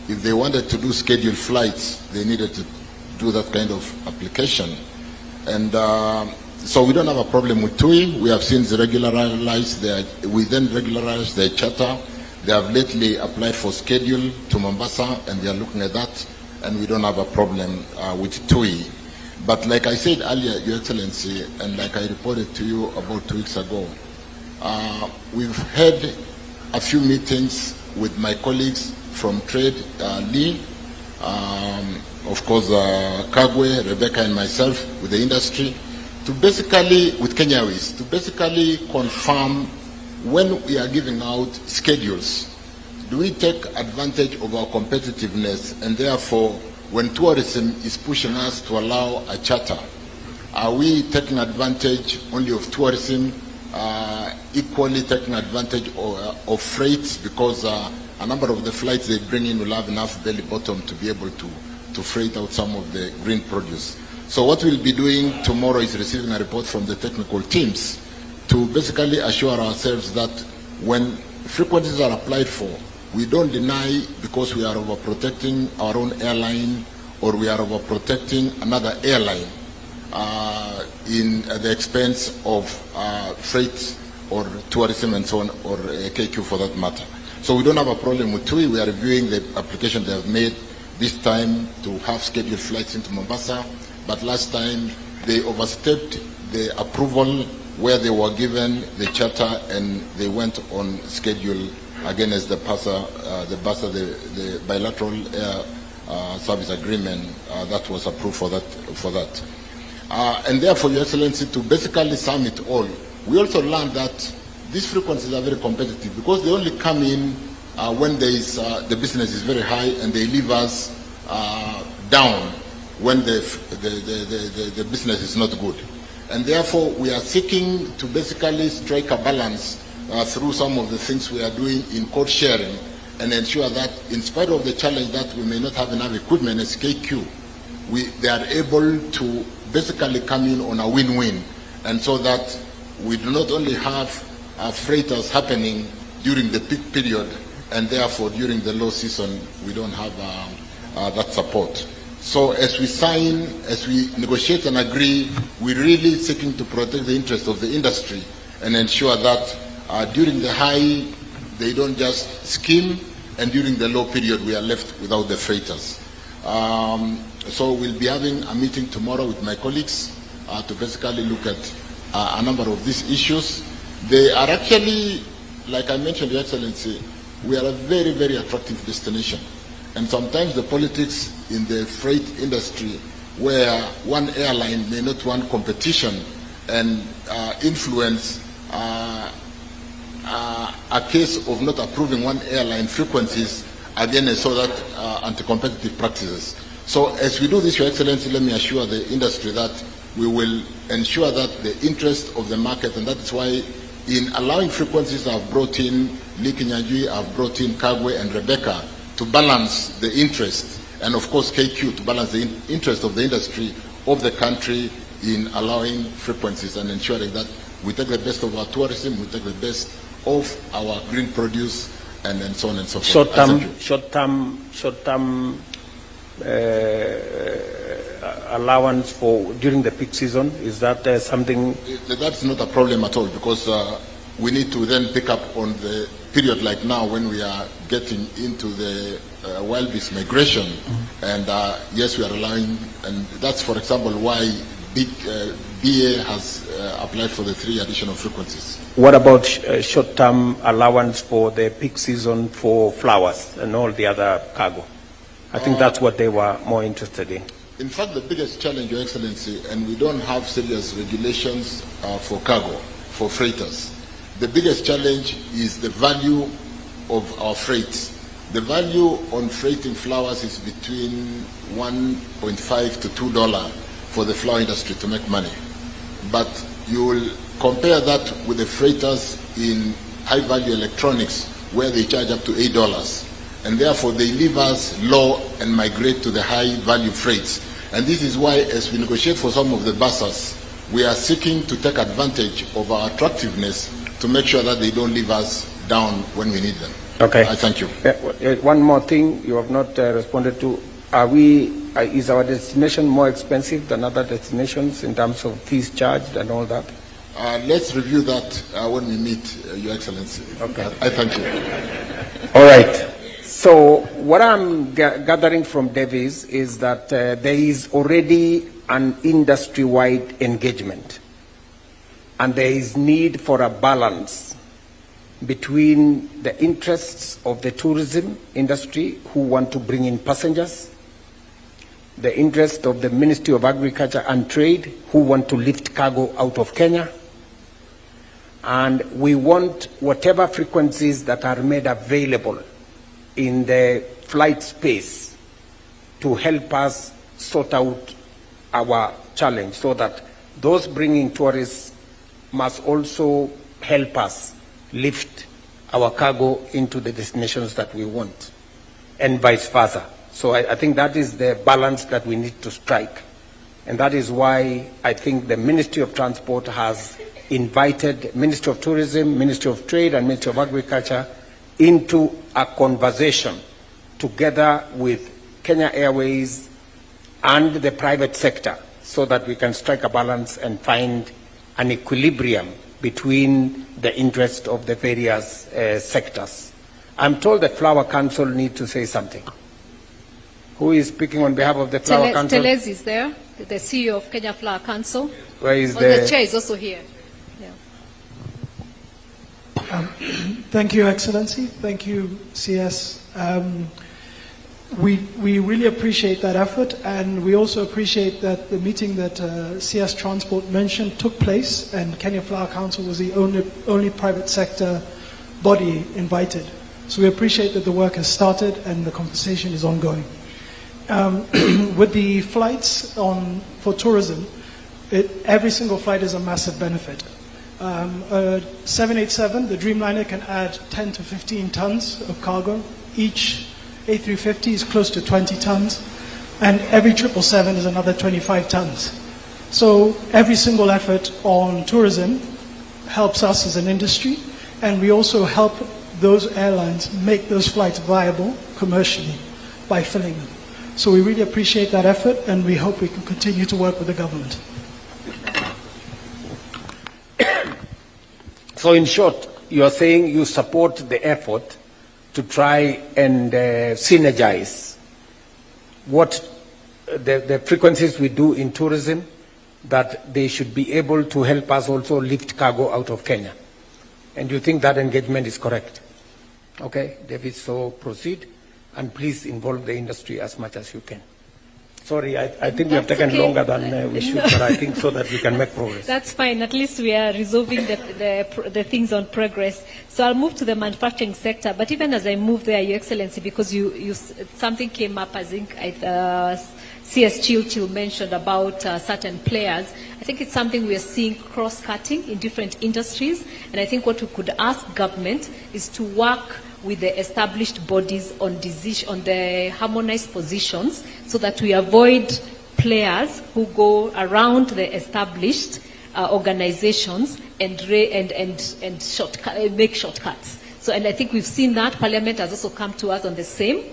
if they wanted to do scheduled flights, they needed to do that kind of application. And so we don't have a problem with TUI. We have since regularized we then regularized their charter. They have lately applied for schedule to Mombasa, and we are looking at that, and we don't have a problem with TUI. But like I said earlier, Your Excellency, and like I reported to you about 2 weeks ago, we've had a few meetings with my colleagues from trade, Lee, of course, Kagwe, Rebecca, and myself, with the industry, to basically, with Kenya Airways, to basically confirm when we are giving out schedules, do we take advantage of our competitiveness, and therefore, when tourism is pushing us to allow a charter, are we taking advantage only of tourism, equally taking advantage of freights, because a number of the flights they bring in will have enough belly bottom to be able to freight out some of the green produce. So what we'll be doing tomorrow is receiving a report from the technical teams to basically assure ourselves that when frequencies are applied for, we don't deny because we are overprotecting our own airline or we are overprotecting another airline in the expense of freight or tourism and so on, or KQ for that matter. So we don't have a problem with TUI. We are reviewing the application they have made this time to have scheduled flights into Mombasa, but last time they overstepped the approval where they were given the charter and they went on schedule again as the bilateral air service agreement that was approved for that. And therefore, Your Excellency, to basically sum it all, we also learned that these frequencies are very competitive because they only come in when there is, the business is very high and they leave us down when the business is not good. And therefore, we are seeking to basically strike a balance through some of the things we are doing in code sharing and ensure that in spite of the challenge that we may not have enough equipment as KQ, they are able to basically come in on a win-win, and so that we do not only have freighters happening during the peak period and therefore during the low season we don't have that support. So as we sign, as we negotiate and agree, we're really seeking to protect the interests of the industry and ensure that during the high, they don't just skim, and during the low period, we are left without the freighters. So we'll be having a meeting tomorrow with my colleagues to basically look at a number of these issues. They are actually, like I mentioned, Your Excellency, we are a very, very attractive destination. And sometimes the politics in the freight industry, where one airline may not want competition and influence a case of not approving one airline frequencies, again, so that anti-competitive practices. So as we do this, Your Excellency, let me assure the industry that we will ensure that the interest of the market, and that is why in allowing frequencies I've brought in Lee Kinyajui, I've brought in Kagwe and Rebecca to balance the interest, and of course KQ to balance the interest of the industry of the country in allowing frequencies and ensuring that we take the best of our tourism, we take the best of our green produce, and so on and so forth. Short-term allowance for during the peak season, is that something? That's not a problem at all, because we need to then pick up on the period like now when we are getting into the wild beast migration, and yes, we are allowing, and that's, for example, why BA has applied for the 3 additional frequencies. What about short-term allowance for the peak season for flowers and all the other cargo? I think that's what they were more interested in. In fact, the biggest challenge, Your Excellency, and we don't have serious regulations for cargo, for freighters. The biggest challenge is the value of our freights. The value on freighting flowers is between $1.5 to $2 for the flower industry to make money. but you will compare that with the freighters in high-value electronics, where they charge up to $8. And therefore, they leave us low and migrate to the high-value freights. And this is why, as we negotiate for some of the buses, we are seeking to take advantage of our attractiveness to make sure that they don't leave us down when we need them. Okay. I thank you. One more thing you have not responded to. Is our destination more expensive than other destinations in terms of fees charged and all that? Let's review that when we meet, Your Excellency. Okay. I thank you. All right. So what I'm gathering from Davis is that there is already an industry-wide engagement, and there is need for a balance between the interests of the tourism industry, who want to bring in passengers, the interest of the Ministry of Agriculture and Trade, who want to lift cargo out of Kenya, and we want whatever frequencies that are made available in the flight space to help us sort out our challenge, so that those bringing tourists must also help us lift our cargo into the destinations that we want, and vice versa. So I think that is the balance that we need to strike. And that is why I think the Ministry of Transport has invited Ministry of Tourism, Ministry of Trade, and Ministry of Agriculture into a conversation together with Kenya Airways and the private sector, so that we can strike a balance and find an equilibrium between the interest of the various sectors. I'm told the Flower Council need to say something. Who is speaking on behalf of the Flower Council? Teles is there, the CEO of Kenya Flower Council. Where is the chair is also here. Yeah. Thank you, Excellency. Thank you, CS. We really appreciate that effort, and we also appreciate that the meeting that CS Transport mentioned took place, and Kenya Flower Council was the only private sector body invited. So we appreciate that the work has started and the conversation is ongoing. With the flights for tourism, every single flight is a massive benefit. 787, the Dreamliner, can add 10 to 15 tons of cargo. Each A350 is close to 20 tons, and every 777 is another 25 tons. So every single effort on tourism helps us as an industry, and we also help those airlines make those flights viable commercially by filling them. So we really appreciate that effort, and we hope we can continue to work with the government. So in short, you are saying you support the effort to try and synergize what the frequencies we do in tourism, that they should be able to help us also lift cargo out of Kenya. And you think that engagement is correct? Okay, David, so proceed, and please involve the industry as much as you can. Sorry, I think we have taken longer than we should, but I think so that we can make progress. That's fine. At least we are resolving the things on progress. So I'll move to the manufacturing sector. But even as I move there, Your Excellency, because something came up, I think CS Chilchil mentioned about certain players. I think it's something we are seeing cross-cutting in different industries. And I think what we could ask government is to work with the established bodies on the harmonized positions, so that we avoid players who go around the established organizations and make shortcuts. So, and I think we've seen that Parliament has also come to us on the same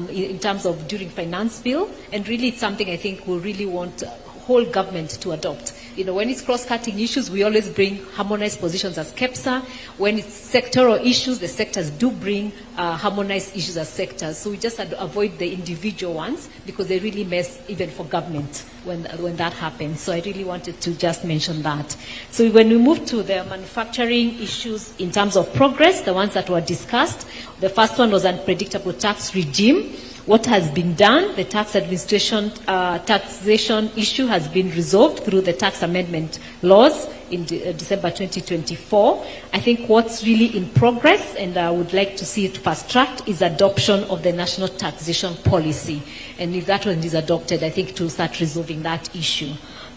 in terms of during finance bill, and really it's something I think we really want whole government to adopt. You know, when it's cross-cutting issues, we always bring harmonized positions as KEPSA. When it's sectoral issues, the sectors do bring harmonized issues as sectors. So we just had to avoid the individual ones, because they really mess even for government when that happens. So I really wanted to just mention that. So when we move to the manufacturing issues in terms of progress, the ones that were discussed, the first one was unpredictable tax regime. What has been done, the tax administration taxation issue has been resolved through the tax amendment laws. in December 2024. I think what's really in progress, and I would like to see it fast-tracked, is adoption of the national taxation policy. And if that one is adopted, I think it will start resolving that issue.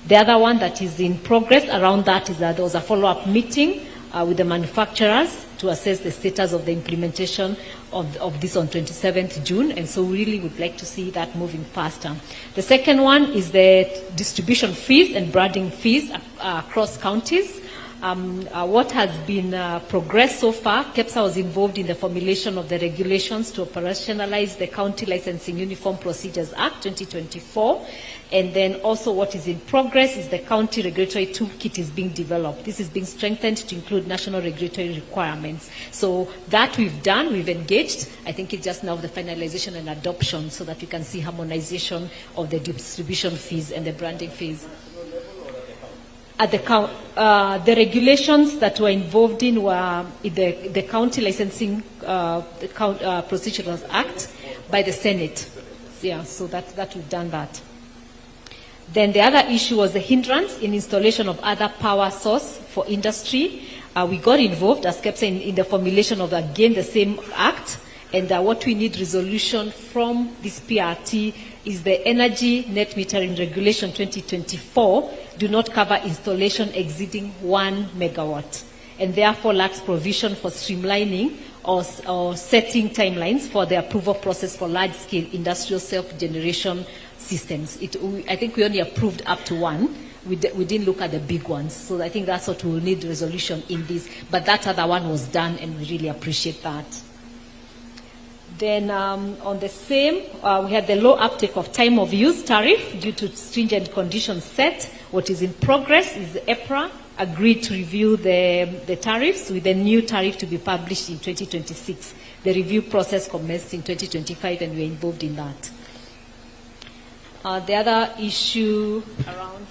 The other one that is in progress around that is that there was a follow-up meeting with the manufacturers to assess the status of the implementation of this on 27th June, and so we really would like to see that moving faster. The second one is the distribution fees and branding fees across counties. What has been progressed so far, KEPSA was involved in the formulation of the regulations to operationalize the County Licensing Uniform Procedures Act 2024. And then also what is in progress is the county regulatory toolkit is being developed. This is being strengthened to include national regulatory requirements. So that we've done, we've engaged. I think it's just now the finalization and adoption so that we can see harmonization of the distribution fees and the branding fees. At the regulations that were involved in were in the County Licensing Procedures Act by the Senate. Yeah, so that we've done that. Then the other issue was the hindrance in installation of other power source for industry. We got involved as KEPSA in the formulation of, again, the same act. And what we need resolution from this PRT is the Energy Net Metering Regulation 2024 do not cover installation exceeding 1 megawatt, and therefore lacks provision for streamlining or setting timelines for the approval process for large-scale industrial self-generation systems. I think we only approved up to 1. We didn't look at the big ones. So I think that's what we'll need resolution in this. But that other one was done, and we really appreciate that. Then on the same, we had the low uptake of time of use tariff due to stringent conditions set. What is in progress is the EPRA agreed to review the tariffs with a new tariff to be published in 2026. The review process commenced in 2025, and we're involved in that. The other issue around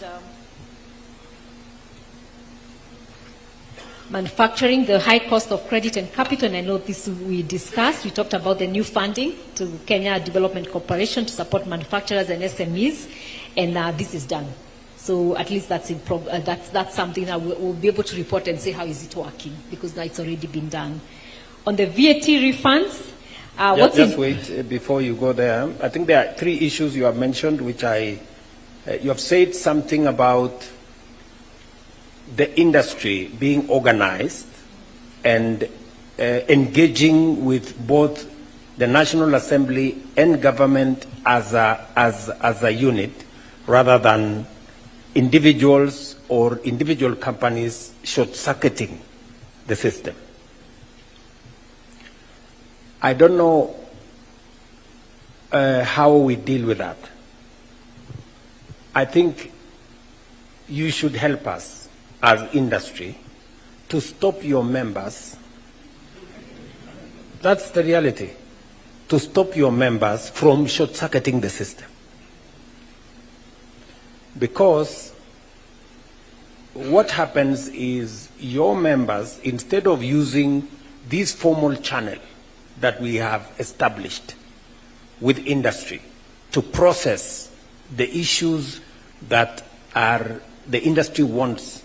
manufacturing, the high cost of credit and capital, and I know this we discussed. We talked about the new funding to Kenya Development Corporation to support manufacturers and SMEs, and this is done. So at least that's that's something that we'll be able to report and say how is it working, because now it's already been done. On the VAT refunds, just wait before you go there. I think there are 3 issues you have mentioned, which you have said something about the industry being organized and engaging with both the National Assembly and government as a unit, rather than individuals or individual companies short-circuiting the system. I don't know how we deal with that. I think you should help us as industry to stop your members. That's the reality. To stop your members from short-circuiting the system. Because what happens is your members, instead of using this formal channel that we have established with industry to process the issues that the industry wants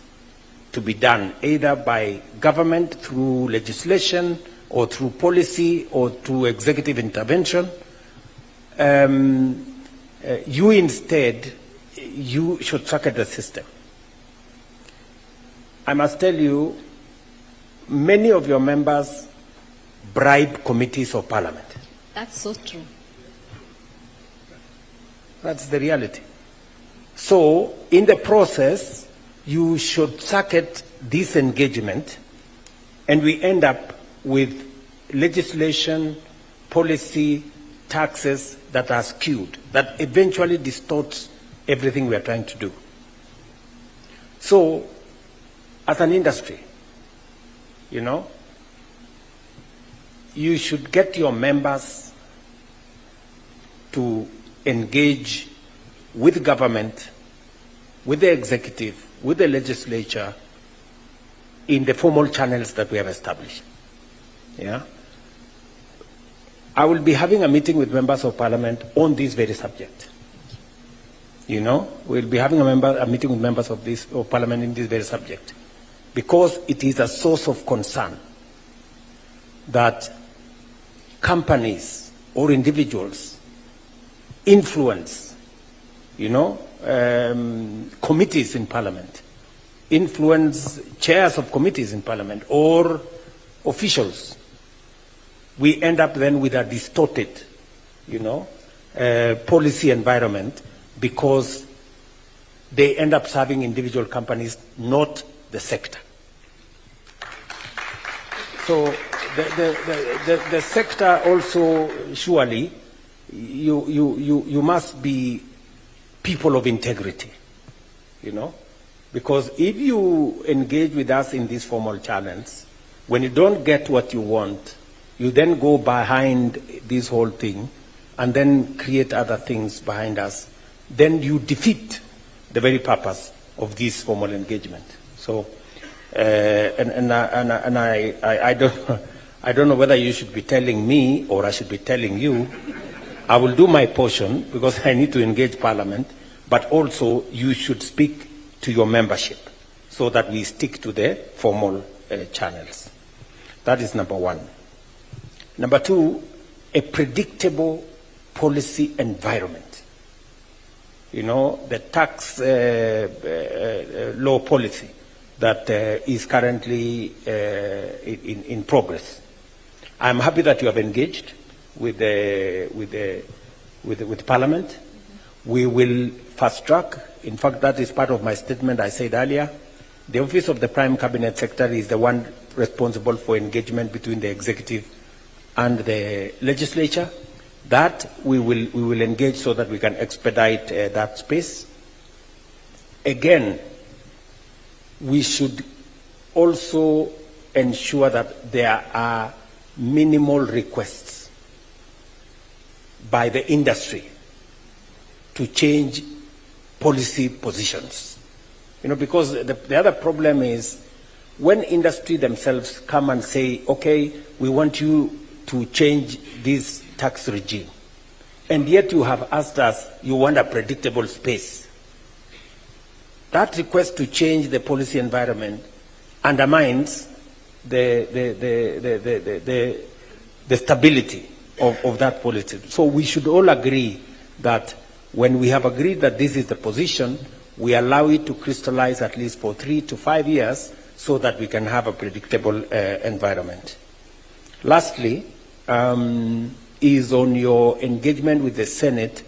to be done, either by government through legislation or through policy or through executive intervention, you should circuit the system. I must tell you, many of your members bribe committees of parliament. That's so true. That's the reality. So, in the process, you should circuit this engagement, and we end up with legislation, policy, taxes that are skewed, that eventually distorts everything we are trying to do. So, as an industry, you should get your members to engage with government, with the executive, with the legislature, in the formal channels that we have established. Yeah? I will be having a meeting with members of parliament on this very subject. We'll be having a meeting with members of parliament in this very subject. because it is a source of concern that companies or individuals influence, committees in Parliament, influence chairs of committees in Parliament or officials. We end up then with a distorted, policy environment because they end up serving individual companies, not the sector. So the sector also, surely, you must be people of integrity, because if you engage with us in these formal channels, when you don't get what you want, you then go behind this whole thing and then create other things behind us, then you defeat the very purpose of this formal engagement. So, I don't know whether you should be telling me or I should be telling you. I will do my portion because I need to engage Parliament, but also you should speak to your membership so that we stick to the formal channels. That is number one. Number two, a predictable policy environment. The tax law policy that is currently in progress. I'm happy that you have engaged with Parliament. We will fast track. In fact, that is part of my statement I said earlier. The Office of the Prime Cabinet Secretary is the one responsible for engagement between the executive and the legislature. That we will engage so that we can expedite that space. Again, we should also ensure that there are minimal requests by the industry to change policy positions. Because the other problem is when industry themselves come and say, okay, we want you to change this tax regime, and yet you have asked us, you want a predictable space. That request to change the policy environment undermines the stability of that policy. So we should all agree that when we have agreed that this is the position, we allow it to crystallize at least for 3 to 5 years so that we can have a predictable environment. Lastly, is on your engagement with the Senate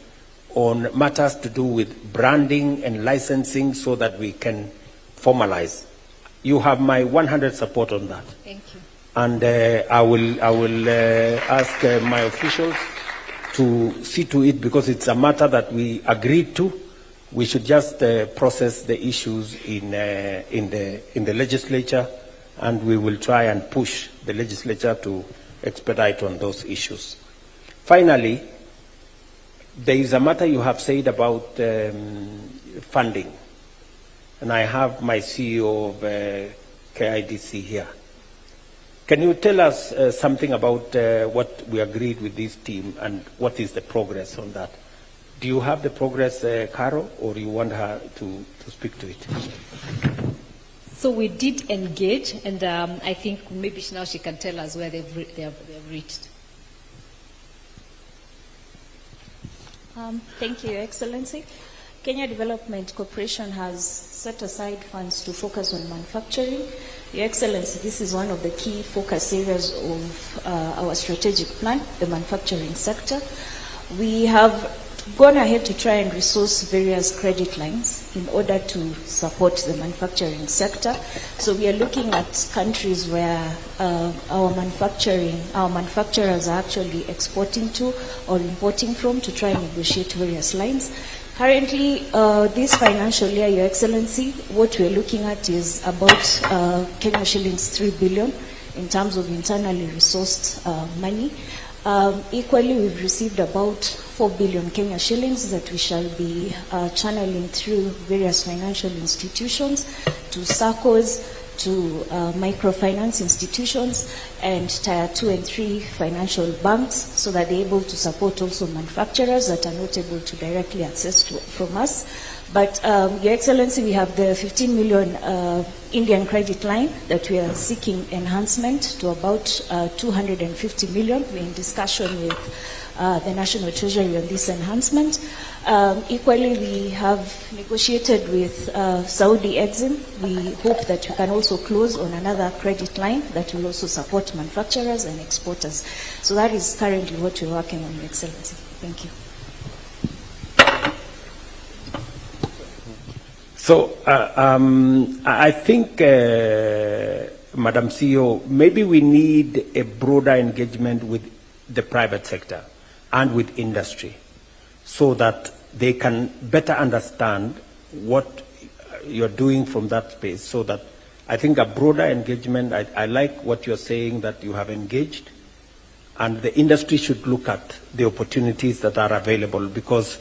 on matters to do with branding and licensing so that we can formalize. You have my 100% support on that. Thank you. And I will ask my officials to see to it because it's a matter that we agreed to. We should just process the issues in the legislature, and we will try and push the legislature to expedite on those issues. Finally, there is a matter you have said about funding, and I have my CEO of KIDC here. Can you tell us something about what we agreed with this team and what is the progress on that? Do you have the progress, Caro, or you want her to speak to it? So we did engage, and I think maybe now she can tell us where they've reached. Thank you, Your Excellency. Kenya Development Corporation has set aside funds to focus on manufacturing. Your Excellency, this is one of the key focus areas of our strategic plan, the manufacturing sector. We have gone ahead to try and resource various credit lines in order to support the manufacturing sector. So we are looking at countries where our manufacturers are actually exporting to or importing from to try and negotiate various lines. Currently, this financial year, Your Excellency, what we're looking at is about Kenya shillings 3 billion in terms of internally resourced money. Equally, we've received about 4 billion Kenya shillings that we shall be channeling through various financial institutions to SACCOs, to microfinance institutions and tier 2 and 3 financial banks, so that they're able to support also manufacturers that are not able to directly access from us. But, Your Excellency, we have the 15 million Indian credit line that we are seeking enhancement to about 250 million. We're in discussion with the National Treasury on this enhancement. Equally, we have negotiated with Saudi Exim. We hope that we can also close on another credit line that will also support manufacturers and exporters. So that is currently what we're working on, Your Excellency. Thank you. So I think, Madam CEO, maybe we need a broader engagement with the private sector and with industry, so that they can better understand what you're doing from that space. So that I think a broader engagement, I like what you're saying, that you have engaged, and the industry should look at the opportunities that are available, because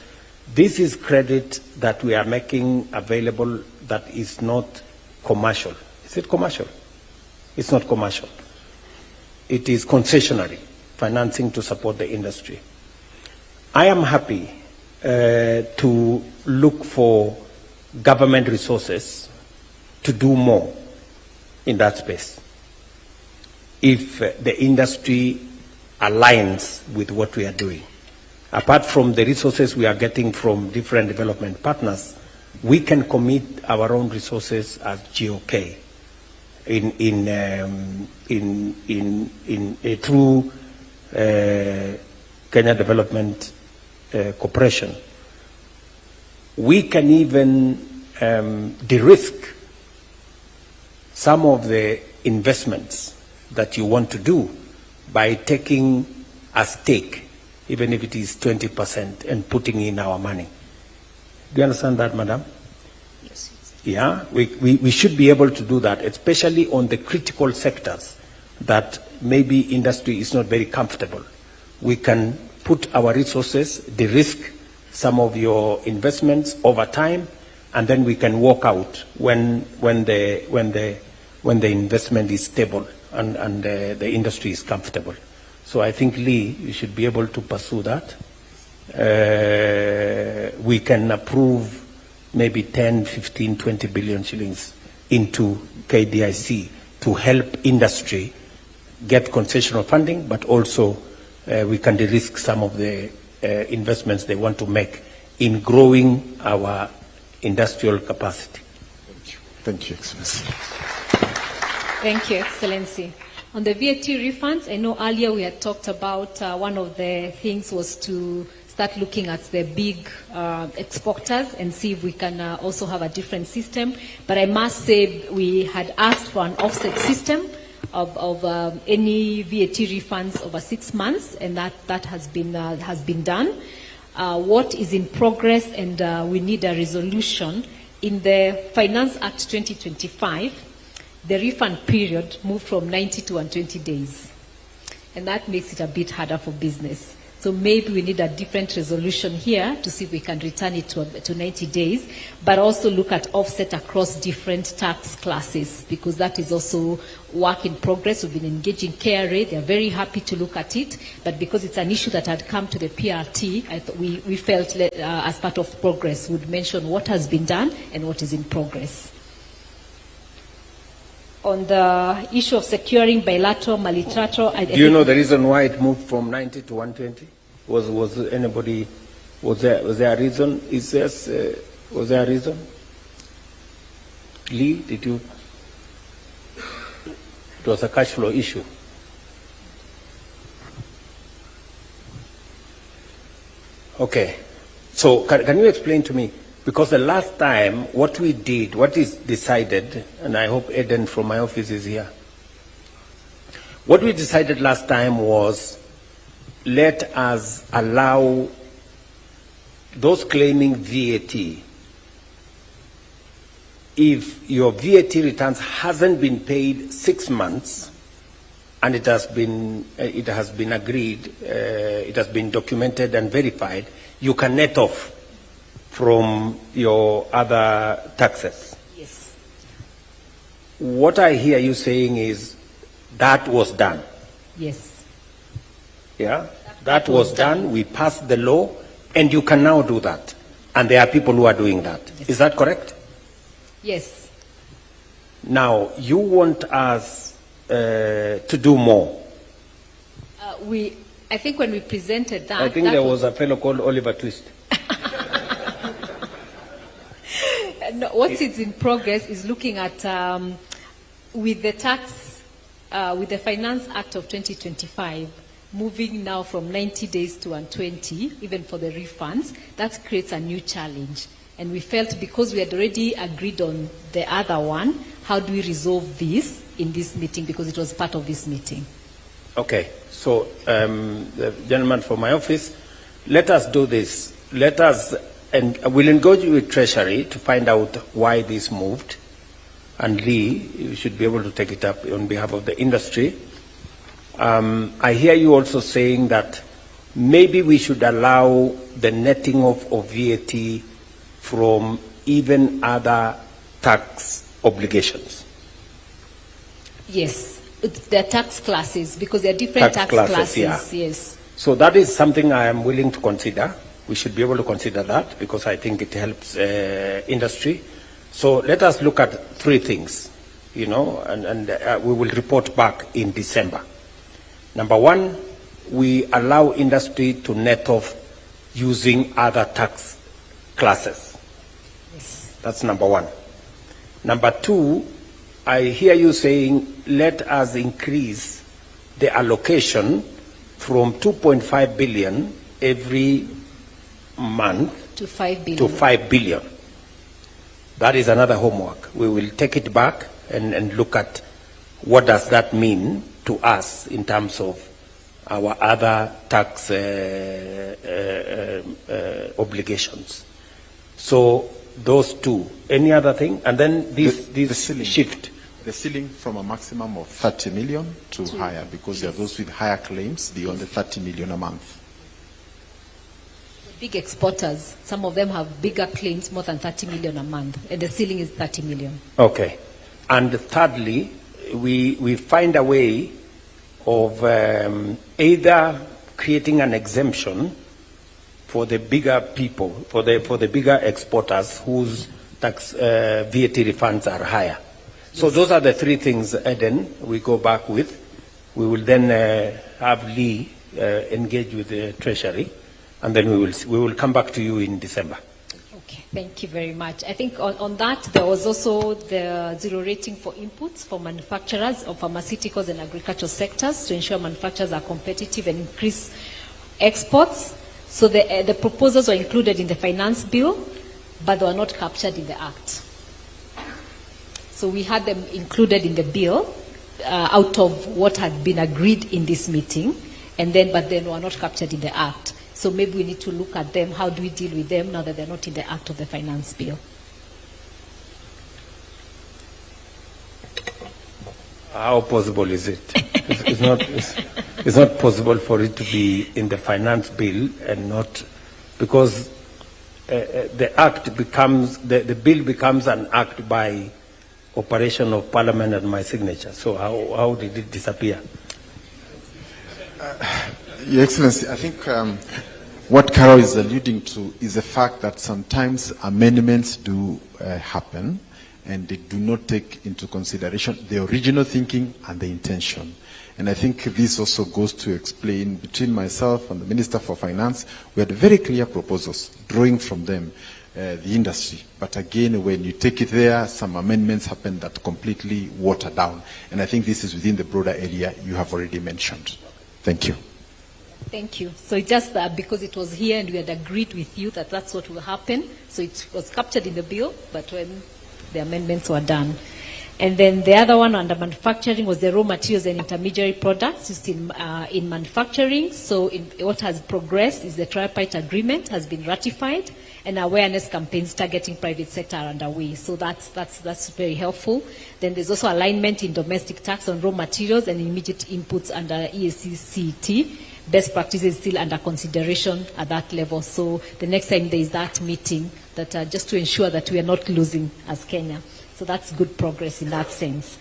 this is credit that we are making available that is not commercial. Is it commercial? It's not commercial. It is concessionary financing to support the industry. I am happy to look for government resources to do more in that space, if the industry aligns with what we are doing. Apart from the resources we are getting from different development partners, we can commit our own resources as GOK through Kenya Development Corporation. We can even de-risk some of the investments that you want to do by taking a stake, even if it is 20%, and putting in our money. Do you understand that, Madam? Yes. Yeah, we should be able to do that, especially on the critical sectors that maybe industry is not very comfortable. We can put our resources, de-risk some of your investments over time, and then we can walk out when the investment is stable and the industry is comfortable. So I think, Lee, you should be able to pursue that. We can approve maybe 10, 15, 20 billion shillings into KDIC to help industry get concessional funding, but also we can de-risk some of the investments they want to make in growing our industrial capacity. Thank you. Thank you, Excellency. Thank you, Excellency. On the VAT refunds, I know earlier we had talked about one of the things was to start looking at the big exporters and see if we can also have a different system. But I must say we had asked for an offset system of any VAT refunds over 6 months, and that has been done. What is in progress, and we need a resolution in the Finance Act 2025. The refund period moved from 90 to 120 days. And that makes it a bit harder for business. So maybe we need a different resolution here to see if we can return it to 90 days, but also look at offset across different tax classes, because that is also work in progress. We've been engaging KRA. They're very happy to look at it, but because it's an issue that had come to the PRT, I thought we felt as part of progress would mention what has been done and what is in progress. On the issue of securing bilateral, multilateral... Do you know the reason why it moved from 90 to 120? Was anybody... Was there a reason? Was there a reason? Lee, did you... It was a cash flow issue. Okay. So can you explain to me? Because the last time, what we did, what is decided, and I hope Eden from my office is here. What we decided last time was, let us allow those claiming VAT, if your VAT returns hasn't been paid 6 months, and it has been agreed, it has been documented and verified, you can net off from your other taxes. Yes. what I hear you saying is that was done. Yes. Yeah? That was done. We passed the law, and you can now do that. And there are people who are doing that. Yes. Is that correct? Yes. Now, you want us to do more. I think when we presented that... I think there was a fellow called Oliver Twist. No, what is in progress is looking at, with the tax, with the Finance Act of 2025, moving now from 90 days to 120, even for the refunds, that creates a new challenge. And we felt because we had already agreed on the other one, how do we resolve this in this meeting, because it was part of this meeting. Okay, so the gentleman from my office, let us do this. Let us, and we'll engage with Treasury to find out why this moved. And Lee, you should be able to take it up on behalf of the industry. I hear you also saying that maybe we should allow the netting of VAT from even other tax obligations. Yes, there are tax classes, because there are different tax classes. Yeah. Yes. So that is something I am willing to consider. We should be able to consider that, because I think it helps industry. So let us look at three things, you know, and we will report back in December. Number one, we allow industry to net off using other tax classes. Yes. That's number one. Number two, I hear you saying, let us increase the allocation from 2.5 billion every month To 5 billion. to 5 billion. That is another homework. We will take it back and look at what does that mean to us in terms of our other tax obligations. So those two. Any other thing? And then this shift. The ceiling from a maximum of 30 million to higher, because there are those with higher claims beyond the 30 million a month. Big exporters, some of them have bigger claims, more than 30 million a month, and the ceiling is 30 million. Okay. And thirdly, we find a way of either creating an exemption for the bigger people, for the bigger exporters whose tax VAT refunds are higher. So those are the three things, Eden, we go back with. We will then have Lee engage with the Treasury, and then we will come back to you in December. Okay, thank you very much. I think on that, there was also the zero rating for inputs for manufacturers of pharmaceuticals and agricultural sectors to ensure manufacturers are competitive and increase exports. So the proposals were included in the finance bill, but they were not captured in the act. So we had them included in the bill out of what had been agreed in this meeting, but then were not captured in the act. So maybe we need to look at them. How do we deal with them now that they're not in the act of the finance bill? How possible is it? It's not possible for it to be in the finance bill and not, because the act becomes, the bill becomes an act by operation of Parliament and my signature. So how did it disappear? Your Excellency, I think what Carol is alluding to is the fact that sometimes amendments do happen, and they do not take into consideration the original thinking and the intention. And I think this also goes to explain, between myself and the Minister for Finance, we had very clear proposals, drawing from them the industry. But again, when you take it there, some amendments happen that completely water down. And I think this is within the broader area you have already mentioned. Thank you. Thank you. So it's just because it was here and we had agreed with you that that's what will happen. So it was captured in the bill, but when the amendments were done. And then the other one under manufacturing was the raw materials and intermediary products used in manufacturing. So what has progressed is the tripartite agreement has been ratified, and awareness campaigns targeting private sector are underway. So that's very helpful. Then there's also alignment in domestic tax on raw materials and immediate inputs under EAC-CET. Best practices still under consideration at that level. So the next time there is that meeting, that just to ensure that we are not losing as Kenya So that's good progress in that sense.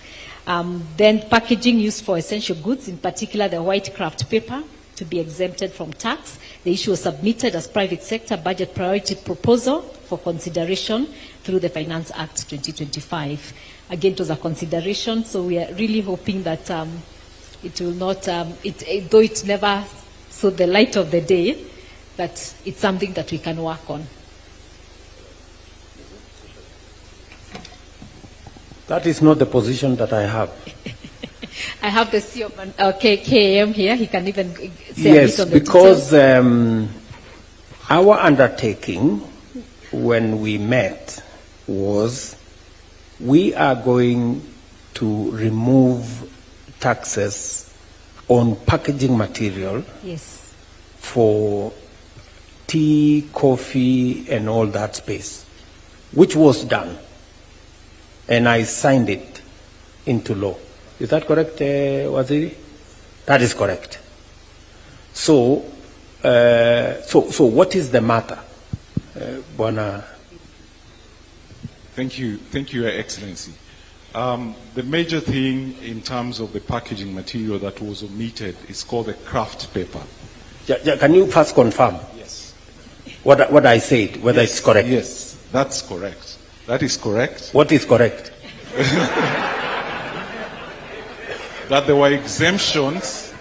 Then packaging used for essential goods, in particular the white kraft paper, to be exempted from tax. The issue was submitted as private sector budget priority proposal for consideration through the Finance Act 2025. Again, it was a consideration, so we are really hoping that it will not, though it never saw the light of the day, that it's something that we can work on. That is not the position that I have. I have the CEO of KAM here. He can even say yes, a bit on the because details. our undertaking when we met was we are going to remove taxes on packaging material Yes. for tea, coffee, and all that space, which was done. And I signed it into law. Is that correct, Waziri? That is correct. So, so what is the matter, Bwana? Thank you, Your Excellency. The major thing in terms of the packaging material that was omitted is called the kraft paper. Can you first confirm? Yes. What I said, whether it's correct? Yes, that's correct. That is correct. What is correct? That there were exemptions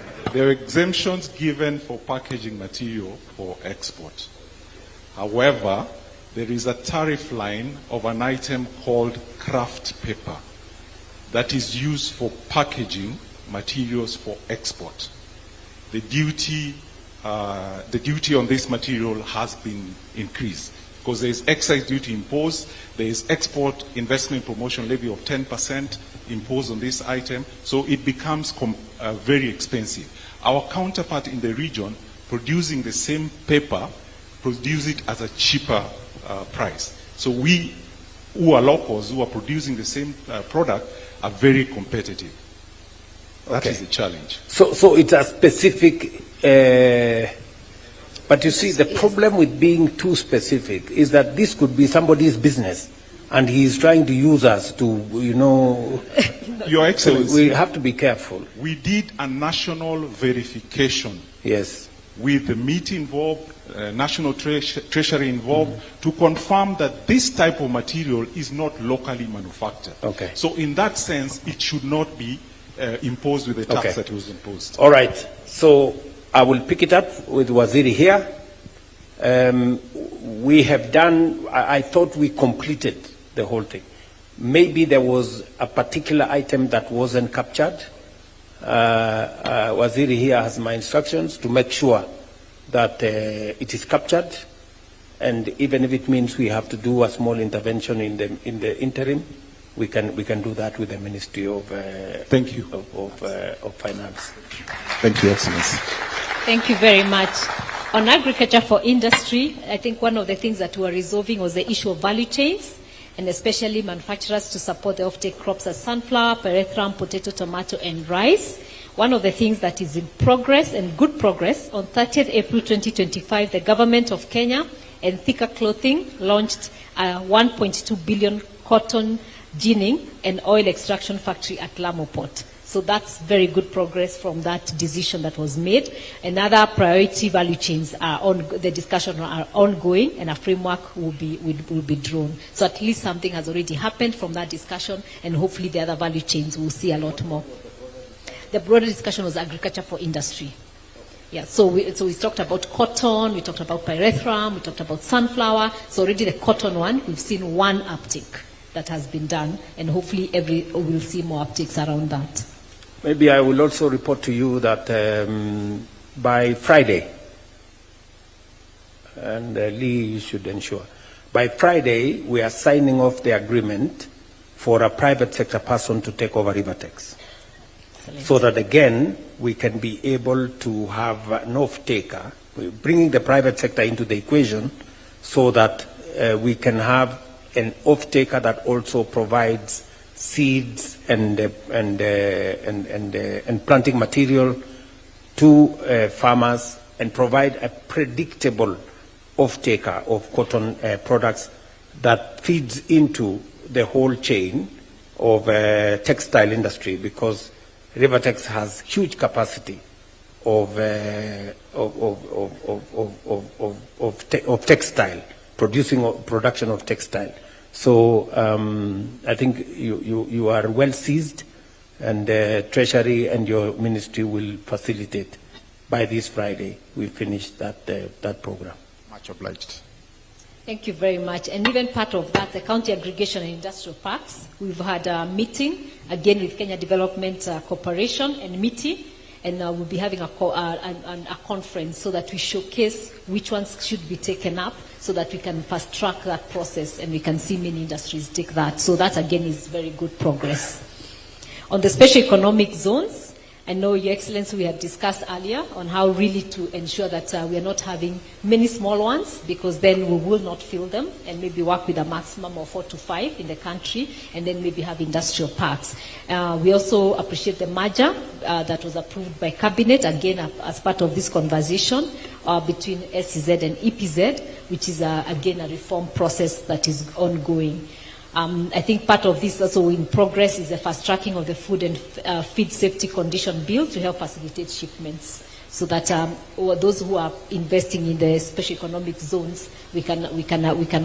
given for packaging material for export. However, there is a tariff line of an item called kraft paper that is used for packaging materials for export. The duty on this material has been increased because there is excise duty imposed, there is export investment promotion levy of 10% imposed on this item, so it becomes very expensive. Our counterpart in the region, producing the same paper, produce it at a cheaper price. So we, who are locals, who are producing the same product, are very competitive. That is the challenge. So it's a specific, but you see, the problem with being too specific is that this could be somebody's business, and he is trying to use us to, Your Excellency, so we have to be careful. We did a national verification. Yes. With the MIT involved, National Treasury involved, to confirm that this type of material is not locally manufactured. Okay. So in that sense, it should not be imposed with the tax that was imposed. All right. So I will pick it up with Waziri here. We have done, I thought we completed the whole thing. Maybe there was a particular item that wasn't captured. Waziri here has my instructions to make sure that it is captured, and even if it means we have to do a small intervention in the interim, we can do that with the Ministry of Thank you. of Finance. Thank you, Excellency. Thank you very much. On agriculture for industry, I think one of the things that we were resolving was the issue of value chains, and especially manufacturers to support the offtake crops as sunflower, pyrethrum, potato, tomato, and rice. One of the things that is in progress, and good progress, on 30th April 2025, the government of Kenya and Thika Clothing launched a 1.2 billion cotton ginning and oil extraction factory at Lamu Port. So that's very good progress from that decision that was made. And other priority value chains are on, the discussion are ongoing, and a framework will be drawn. So at least something has already happened from that discussion, and hopefully the other value chains will see a lot more. The broader discussion was agriculture for industry. Yeah, so we talked about cotton, we talked about pyrethrum, we talked about sunflower. So already the cotton one, we've seen one uptick that has been done, and hopefully we'll see more upticks around that. Maybe I will also report to you that by Friday, and Lee, you should ensure, by Friday we are signing off the agreement for a private sector person to take over Rivertex. So that again, we can be able to have an off-taker, bringing the private sector into the equation so that we can have an off-taker that also provides seeds and planting material to farmers, and provide a predictable off-taker of cotton products that feeds into the whole chain of textile industry, because Rivertex has huge capacity of textile, production of textile. So I think you are well seized, and Treasury and your ministry will facilitate. By this Friday, we finish that program. Much obliged. Thank you very much. And even part of that, the county aggregation and industrial parks, we've had a meeting, again with Kenya Development Corporation and MITI, and we'll be having a conference so that we showcase which ones should be taken up so that we can fast track that process and we can see many industries take that. So that again is very good progress. On the special economic zones, I know, Your Excellency, we have discussed earlier on how really to ensure that we are not having many small ones, because then we will not fill them, and maybe work with a maximum of 4 to 5 in the country, and then maybe have industrial parks. We also appreciate the merger that was approved by Cabinet, again, as part of this conversation between SEZ and EPZ, which is, again, a reform process that is ongoing. I think part of this also in progress is the fast tracking of the food and feed safety condition bill to help facilitate shipments, so that those who are investing in the special economic zones, we can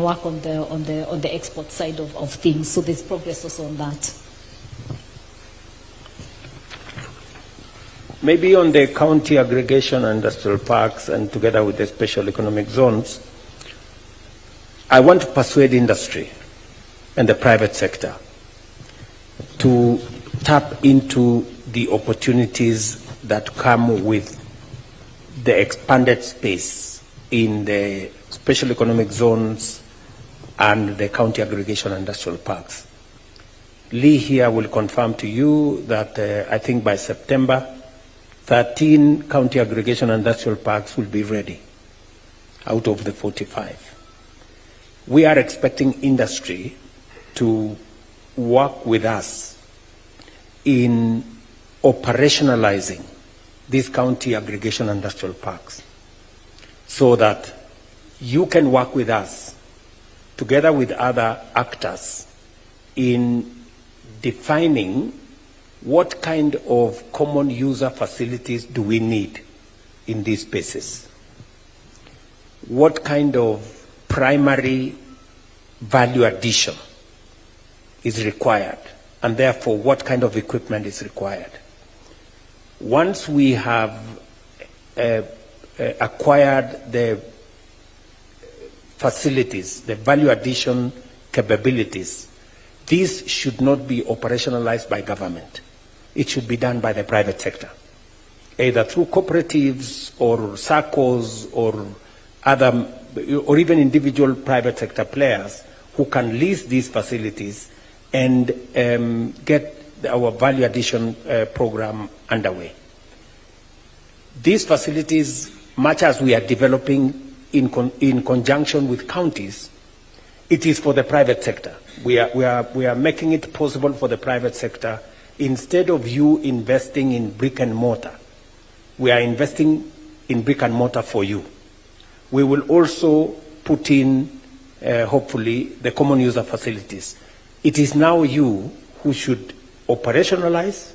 work on the export side of things. So there's progress also on that. Maybe on the county aggregation and industrial parks, and together with the special economic zones, I want to persuade industry and the private sector to tap into the opportunities that come with the expanded space in the special economic zones and the county aggregation and industrial parks. Lee here will confirm to you that I think by September, 13 county aggregation and industrial parks will be ready out of the 45. We are expecting industry to work with us in operationalizing these county aggregation industrial parks, so that you can work with us together with other actors in defining what kind of common user facilities do we need in these spaces, what kind of primary value addition is required, and therefore what kind of equipment is required. Once we have acquired the facilities, the value addition capabilities, these should not be operationalized by government. It should be done by the private sector, either through cooperatives or SACCOs or other, or even individual private sector players who can lease these facilities and get our value addition program underway. These facilities, much as we are developing in conjunction with counties, it is for the private sector. We are making it possible for the private sector. Instead of you investing in brick and mortar, we are investing in brick and mortar for you. We will also put in, hopefully, the common user facilities. It is now you who should operationalize,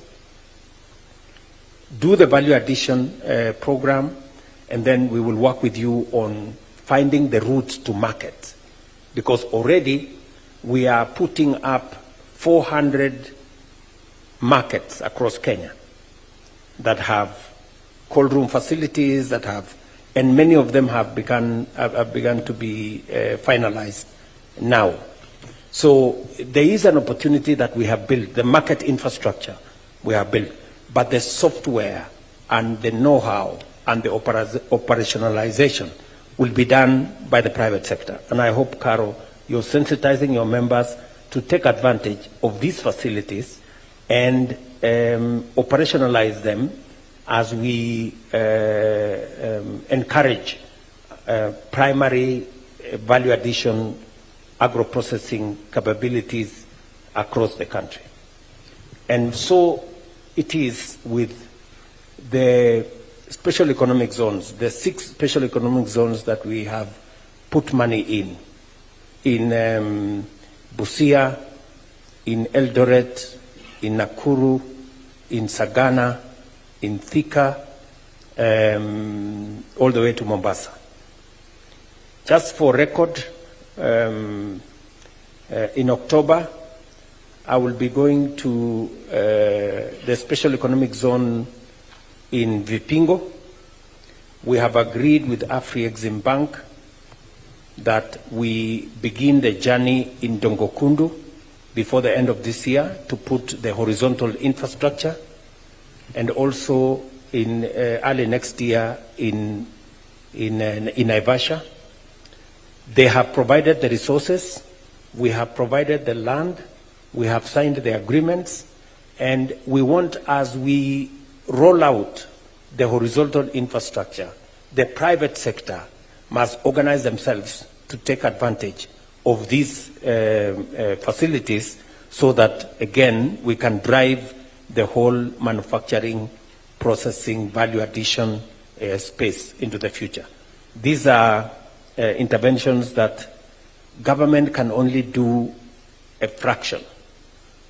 do the value addition program, and then we will work with you on finding the routes to market. Because already we are putting up 400 markets across Kenya that have cold room facilities, that have, and many of them have begun to be finalized now. So there is an opportunity that we have built, the market infrastructure we have built, but the software and the know-how and the operationalization will be done by the private sector. And I hope, Caro, you're sensitizing your members to take advantage of these facilities and operationalize them as we encourage primary value addition agro-processing capabilities across the country. And so it is with the special economic zones, the 6 special economic zones that we have put money in Busia, in Eldoret, in Nakuru, in Sagana, in Thika, all the way to Mombasa. Just for record, in October, I will be going to the Special Economic Zone in Vipingo. We have agreed with Afri-Exim Bank that we begin the journey in Dongokundu before the end of this year to put the horizontal infrastructure, and also in early next year in Naivasha. They have provided the resources, we have provided the land, we have signed the agreements, and we want, as we roll out the horizontal infrastructure, the private sector must organize themselves to take advantage of these facilities so that, again, we can drive the whole manufacturing, processing, value addition space into the future. These are interventions that government can only do a fraction,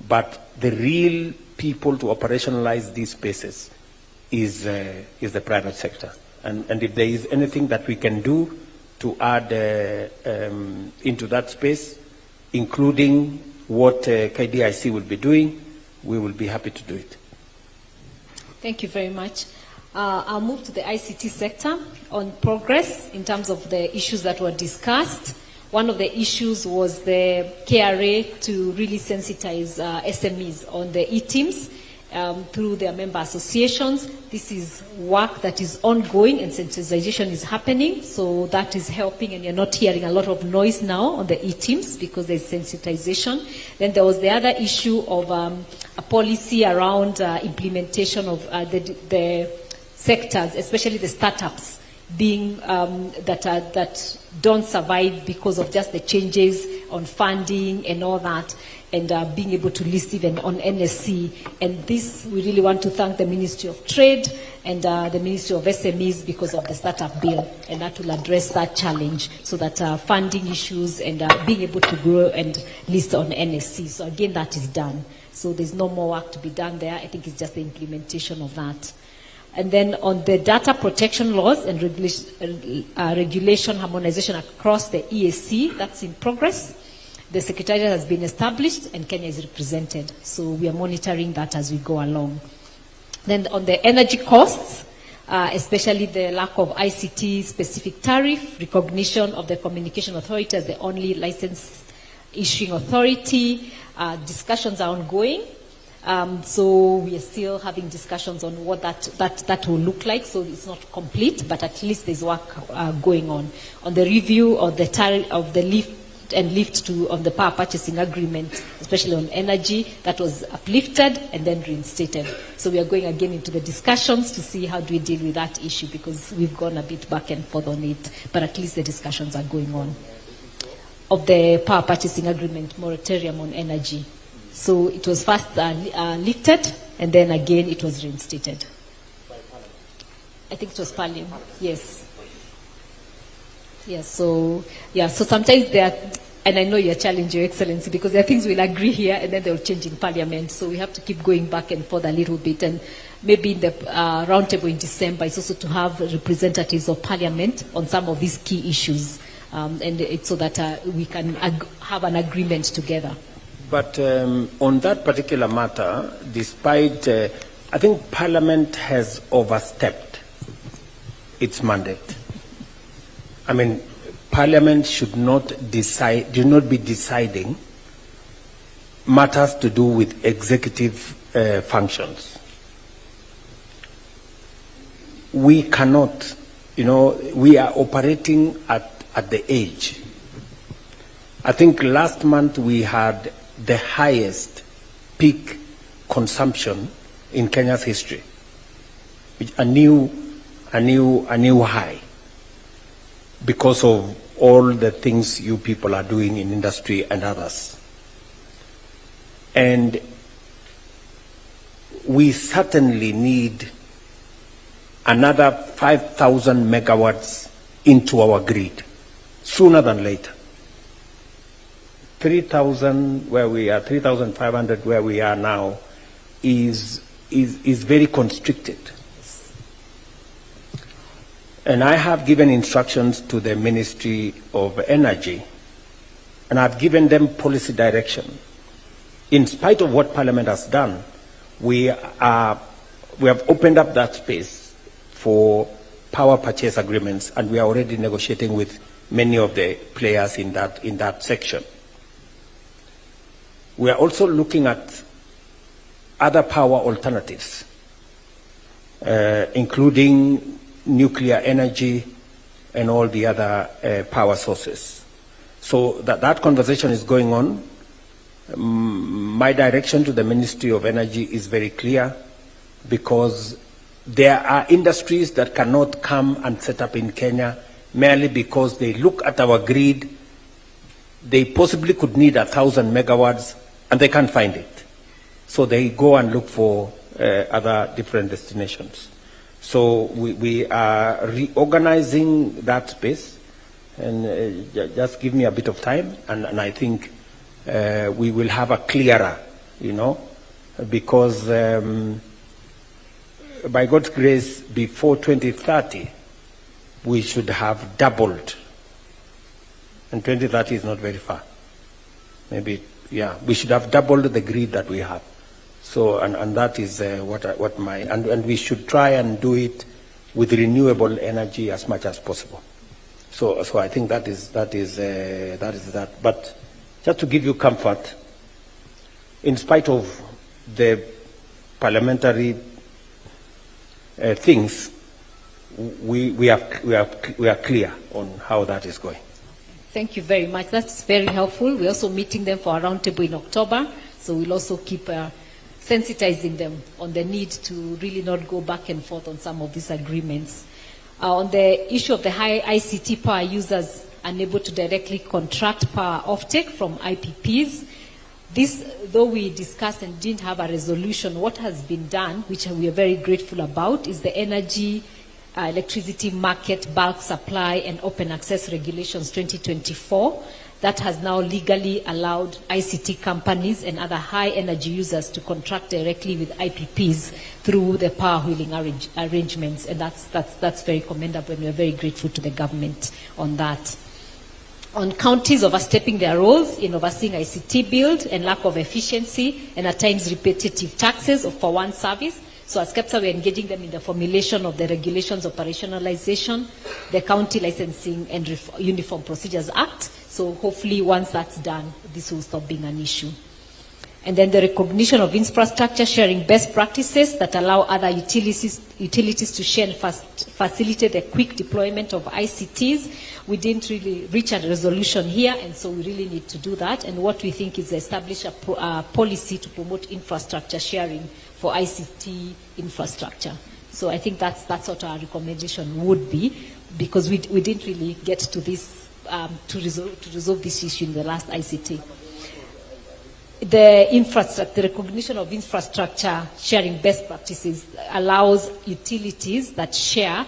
but the real people to operationalize these spaces is the private sector. And if there is anything that we can do to add into that space, including what KDIC will be doing, we will be happy to do it. Thank you very much. I'll move to the ICT sector on progress in terms of the issues that were discussed. One of the issues was the KRA to really sensitize SMEs on the e-teams through their member associations. This is work that is ongoing and sensitization is happening, so that is helping, and you're not hearing a lot of noise now on the e-teams because there's sensitization. Then there was the other issue of a policy around implementation of the sectors, especially the startups, being that don't survive because of just the changes on funding and all that, and being able to list even on NSC. And this, we really want to thank the Ministry of Trade and the Ministry of SMEs because of the startup bill, and that will address that challenge so that funding issues and being able to grow and list on NSC. So again, that is done. So there's no more work to be done there. I think it's just the implementation of that. And then on the data protection laws and regulation harmonization across the EAC, that's in progress. The Secretariat has been established and Kenya is represented. So we are monitoring that as we go along. Then on the energy costs, especially the lack of ICT-specific tariff, recognition of the Communication Authority as the only license issuing authority, discussions are ongoing. So we are still having discussions on what that will look like. So it's not complete, but at least there's work going on. On the review of the tariff of the lift on the power purchasing agreement, especially on energy, that was uplifted and then reinstated. So we are going again into the discussions to see how do we deal with that issue, because we've gone a bit back and forth on it, but at least the discussions are going on. Of the power purchasing agreement, moratorium on energy. So it was first lifted, and then again it was reinstated. I think it was Parliament, yes. Yes, so sometimes there are, and I know you're challenging, Your Excellency, because there are things we'll agree here, and then they'll change in Parliament. So we have to keep going back and forth a little bit, and maybe in the roundtable in December, it's also to have representatives of Parliament on some of these key issues, and it's so that we can have an agreement together. But on that particular matter, despite, I think Parliament has overstepped its mandate. I mean, Parliament should not be deciding matters to do with executive functions. We cannot, we are operating at the edge. I think last month we had the highest peak consumption in Kenya's history, a new high, because of all the things you people are doing in industry and others. And we certainly need another 5,000 megawatts into our grid sooner than later. 3,000 where we are, 3,500 where we are now is very constricted. And I have given instructions to the Ministry of Energy, and I've given them policy direction. In spite of what Parliament has done, we have opened up that space for power purchase agreements, and we are already negotiating with many of the players in that section. We are also looking at other power alternatives, including nuclear energy and all the other power sources. So that conversation is going on. My direction to the Ministry of Energy is very clear, because there are industries that cannot come and set up in Kenya merely because they look at our grid, they possibly could need 1,000 megawatts and they can't find it. So they go and look for other different destinations. So we are reorganizing that space, and just give me a bit of time, and I think we will have a clearer, because by God's grace, before 2030, we should have doubled. And 2030 is not very far. Maybe, yeah, we should have doubled the grid that we have. So, and that is and we should try and do it with renewable energy as much as possible. So I think that is that. But just to give you comfort, in spite of the parliamentary things, we are clear on how that is going. Thank you very much. That's very helpful. We're also meeting them for a roundtable in October, so we'll also keep sensitizing them on the need to really not go back and forth on some of these agreements. On the issue of the high ICT power users unable to directly contract power offtake from IPPs, this, though we discussed and didn't have a resolution, what has been done, which we are very grateful about, is the Energy Electricity Market Bulk Supply and Open Access Regulations 2024 that has now legally allowed ICT companies and other high energy users to contract directly with IPPs through the power wheeling arrangements, and that's very commendable, and we're very grateful to the government on that. On counties overstepping their roles in overseeing ICT build and lack of efficiency and at times repetitive taxes for one service. So as KEPSA, we're engaging them in the formulation of the regulations operationalization, the County Licensing and Uniform Procedures Act. So hopefully once that's done, this will stop being an issue. And then the recognition of infrastructure sharing best practices that allow other utilities to share and facilitate the quick deployment of ICTs. We didn't really reach a resolution here, and so we really need to do that. And what we think is establish a policy to promote infrastructure sharing for ICT infrastructure. So I think that's what our recommendation would be, because we didn't really get to this, to resolve this issue in the last ICT. The recognition of infrastructure sharing best practices allows utilities that share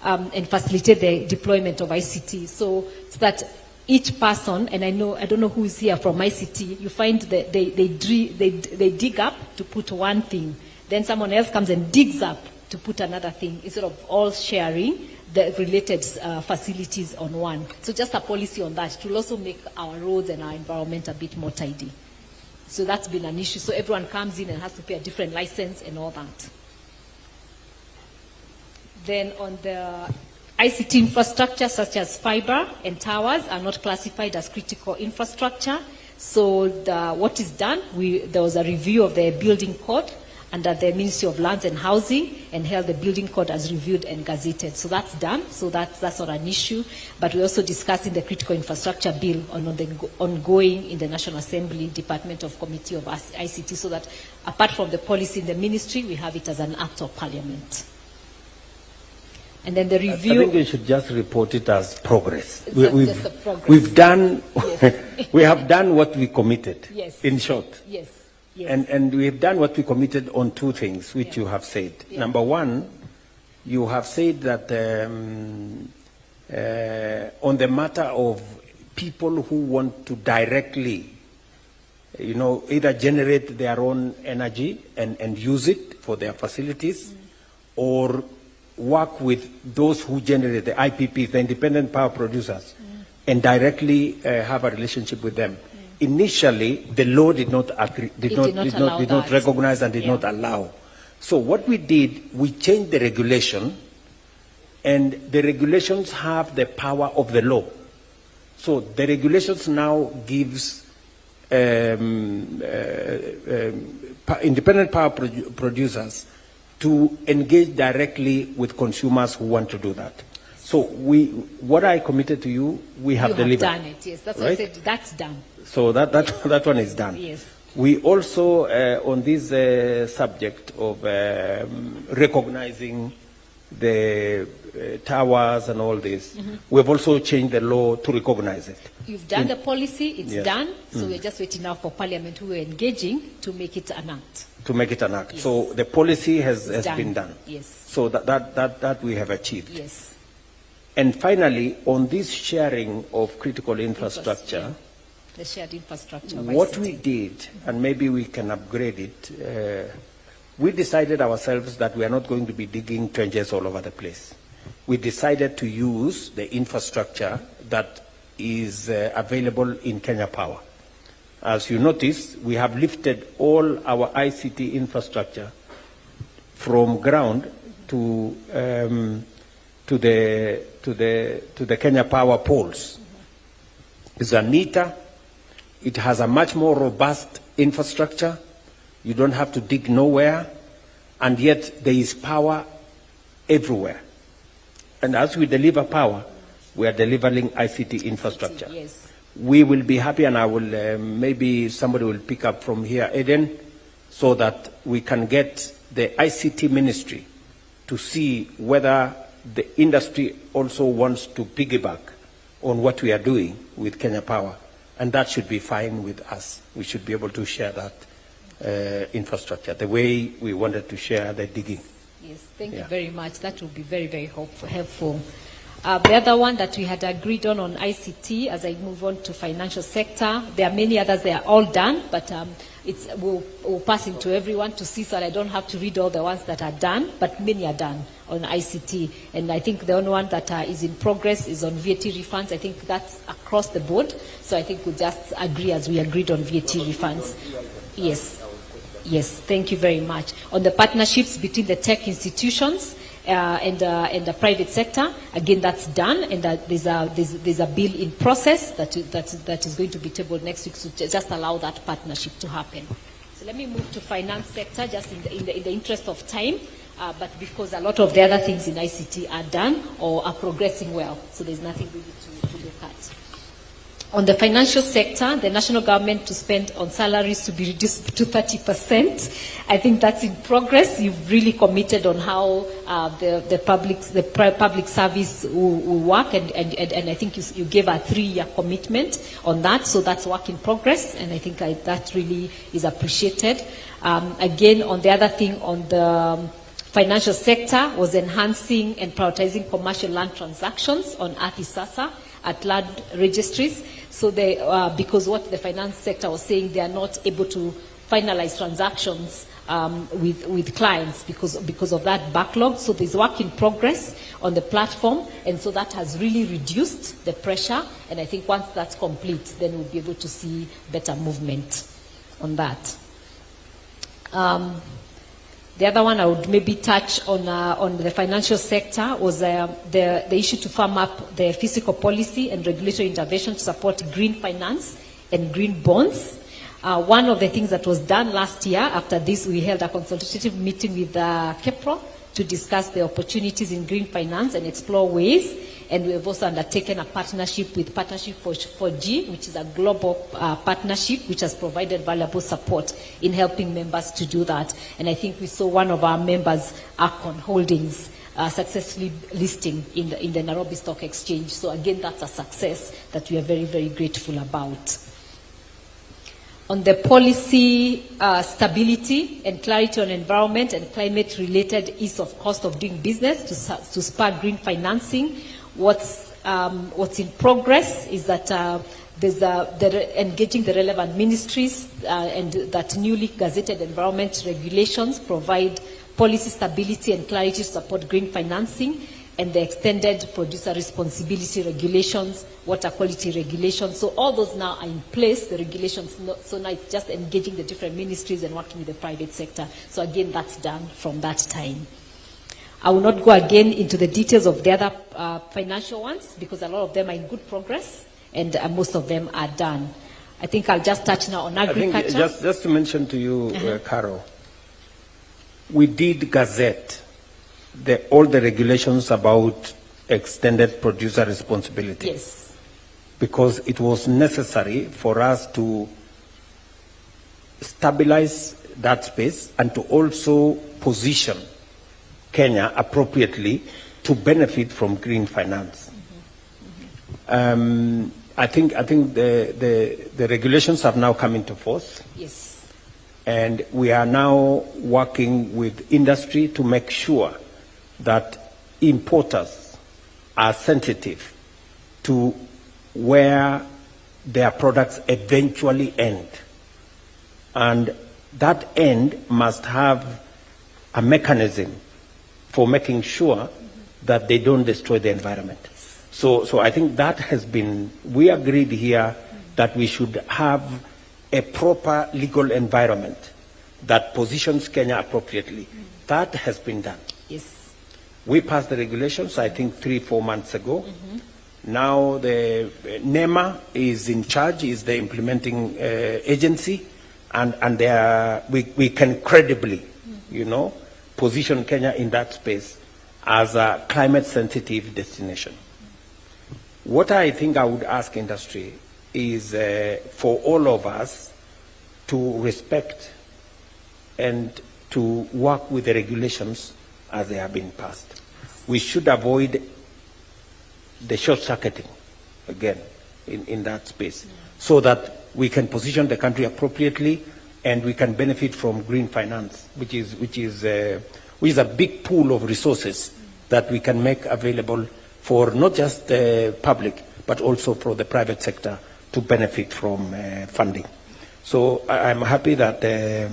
and facilitate the deployment of ICT. So that each person, and I don't know who is here from ICT, you find that they dig up to put one thing, then someone else comes and digs up to put another thing, instead of all sharing the related facilities on one. So just a policy on that. It will also make our roads and our environment a bit more tidy. So that's been an issue. So everyone comes in and has to pay a different license and all that. Then on the ICT infrastructure, such as fiber and towers, are not classified as critical infrastructure. So what is done, there was a review of the building code under the Ministry of Lands and Housing, and held the building code as reviewed and gazetted. So that's done. So that's not an issue. But we're also discussing the critical infrastructure bill ongoing in the National Assembly Department of Committee of ICT, so that apart from the policy in the ministry, we have it as an act of parliament. And then the review. I think we should just report it as progress. Just a progress. We've done. Yes. We have done what we committed. Yes. In short. Yes. Yes. And we have done what we committed on two things, which you have said. Yeah. Number one, you have said that on the matter of people who want to directly either generate their own energy and use it for their facilities, or work with those who generate the IPPs, the independent power producers, and directly have a relationship with them. Initially, the law did not recognize and did not allow. So what we did, we changed the regulation, and the regulations have the power of the law. So the regulations now gives independent power producers to engage directly with consumers who want to do that. So what I committed to you, we have delivered. You have done it, yes. That's what I said, that's done. So that one is done. Yes. We also, on this subject of recognizing the towers and all this, we have also changed the law to recognize it. You've done the policy, it's done, so we're just waiting now for Parliament, who are engaging, to make it an act. To make it an act. Yes. So the policy has been done. Yes. So that we have achieved. Yes. And finally, on this sharing of critical infrastructure, the shared infrastructure. What we did, and maybe we can upgrade it, we decided ourselves that we are not going to be digging trenches all over the place. We decided to use the infrastructure that is available in Kenya Power. As you notice, we have lifted all our ICT infrastructure from ground to the Kenya Power poles. It's a neater. It has a much more robust infrastructure. You don't have to dig nowhere, and yet there is power everywhere. And as we deliver power, we are delivering ICT infrastructure. Yes. We will be happy, and I will, maybe somebody will pick up from here, Eden, so that we can get the ICT ministry to see whether the industry also wants to piggyback on what we are doing with Kenya Power. And that should be fine with us. We should be able to share that infrastructure the way we wanted to share the digging. Yes, thank you very much. That will be very, very helpful. The other one that we had agreed on ICT, as I move on to financial sector, there are many others, they are all done, but we'll pass it to everyone to see, so that I don't have to read all the ones that are done, but many are done on ICT. And I think the only one that is in progress is on VAT refunds. I think that's across the board, so I think we'll just agree as we agreed on VAT refunds. Yes. Yes, thank you very much. On the partnerships between the tech institutions and the private sector, again, that's done, and there's a bill in process that is going to be tabled next week to just allow that partnership to happen. So let me move to finance sector, just in the interest of time, but because a lot of the other things in ICT are done or are progressing well, so there's nothing really to look at. On the financial sector, the national government to spend on salaries to be reduced to 30%. I think that's in progress. You've really committed on how the public service will work, and I think you gave a 3-year commitment on that, so that's work in progress, and I think that really is appreciated. Again, on the other thing, on the financial sector, was enhancing and prioritizing commercial land transactions on ARTISASA at land registries. So because what the finance sector was saying, they are not able to finalize transactions with clients because of that backlog. So there's work in progress on the platform, and so that has really reduced the pressure. And I think once that's complete, then we'll be able to see better movement on that. The other one I would maybe touch on the financial sector was the issue to firm up the fiscal policy and regulatory intervention to support green finance and green bonds. One of the things that was done last year, after this, we held a consultative meeting with KEPRO to discuss the opportunities in green finance and explore ways. And we have also undertaken a partnership with Partnership for G, which is a global partnership which has provided valuable support in helping members to do that. And I think we saw one of our members, Akon Holdings, successfully listing in the Nairobi Stock Exchange. So again, that's a success that we are very, very grateful about. On the policy stability and clarity on environment and climate-related ease of cost of doing business to spur green financing, what's in progress is that There's engaging the relevant ministries, and that newly gazetted environment regulations provide policy stability and clarity to support green financing, and the extended producer responsibility regulations, water quality regulations. So all those now are in place, the regulations. So now it's just engaging the different ministries and working with the private sector. So again, that's done from that time. I will not go again into the details of the other financial ones, because a lot of them are in good progress, and most of them are done. I think I'll just touch now on agriculture. I think just to mention to you, Carol, we did gazette all the regulations about extended producer responsibility. Yes. Because it was necessary for us to stabilize that space and to also position Kenya appropriately to benefit from green finance. I think the regulations have now come into force. Yes. And we are now working with industry to make sure that importers are sensitive to where their products eventually end. And that end must have a mechanism for making sure that they don't destroy the environment. So I think that has been, we agreed here that we should have a proper legal environment that positions Kenya appropriately. That has been done. Yes. We passed the regulations, I think, 3-4 months ago. Now the NEMA is in charge, is the implementing agency, and we can credibly, position Kenya in that space as a climate-sensitive destination. What I think I would ask industry is for all of us to respect and to work with the regulations as they have been passed. We should avoid the short-circuiting, again, in that space, so that we can position the country appropriately and we can benefit from green finance, which is a big pool of resources that we can make available for not just the public, but also for the private sector to benefit from funding. So I'm happy that there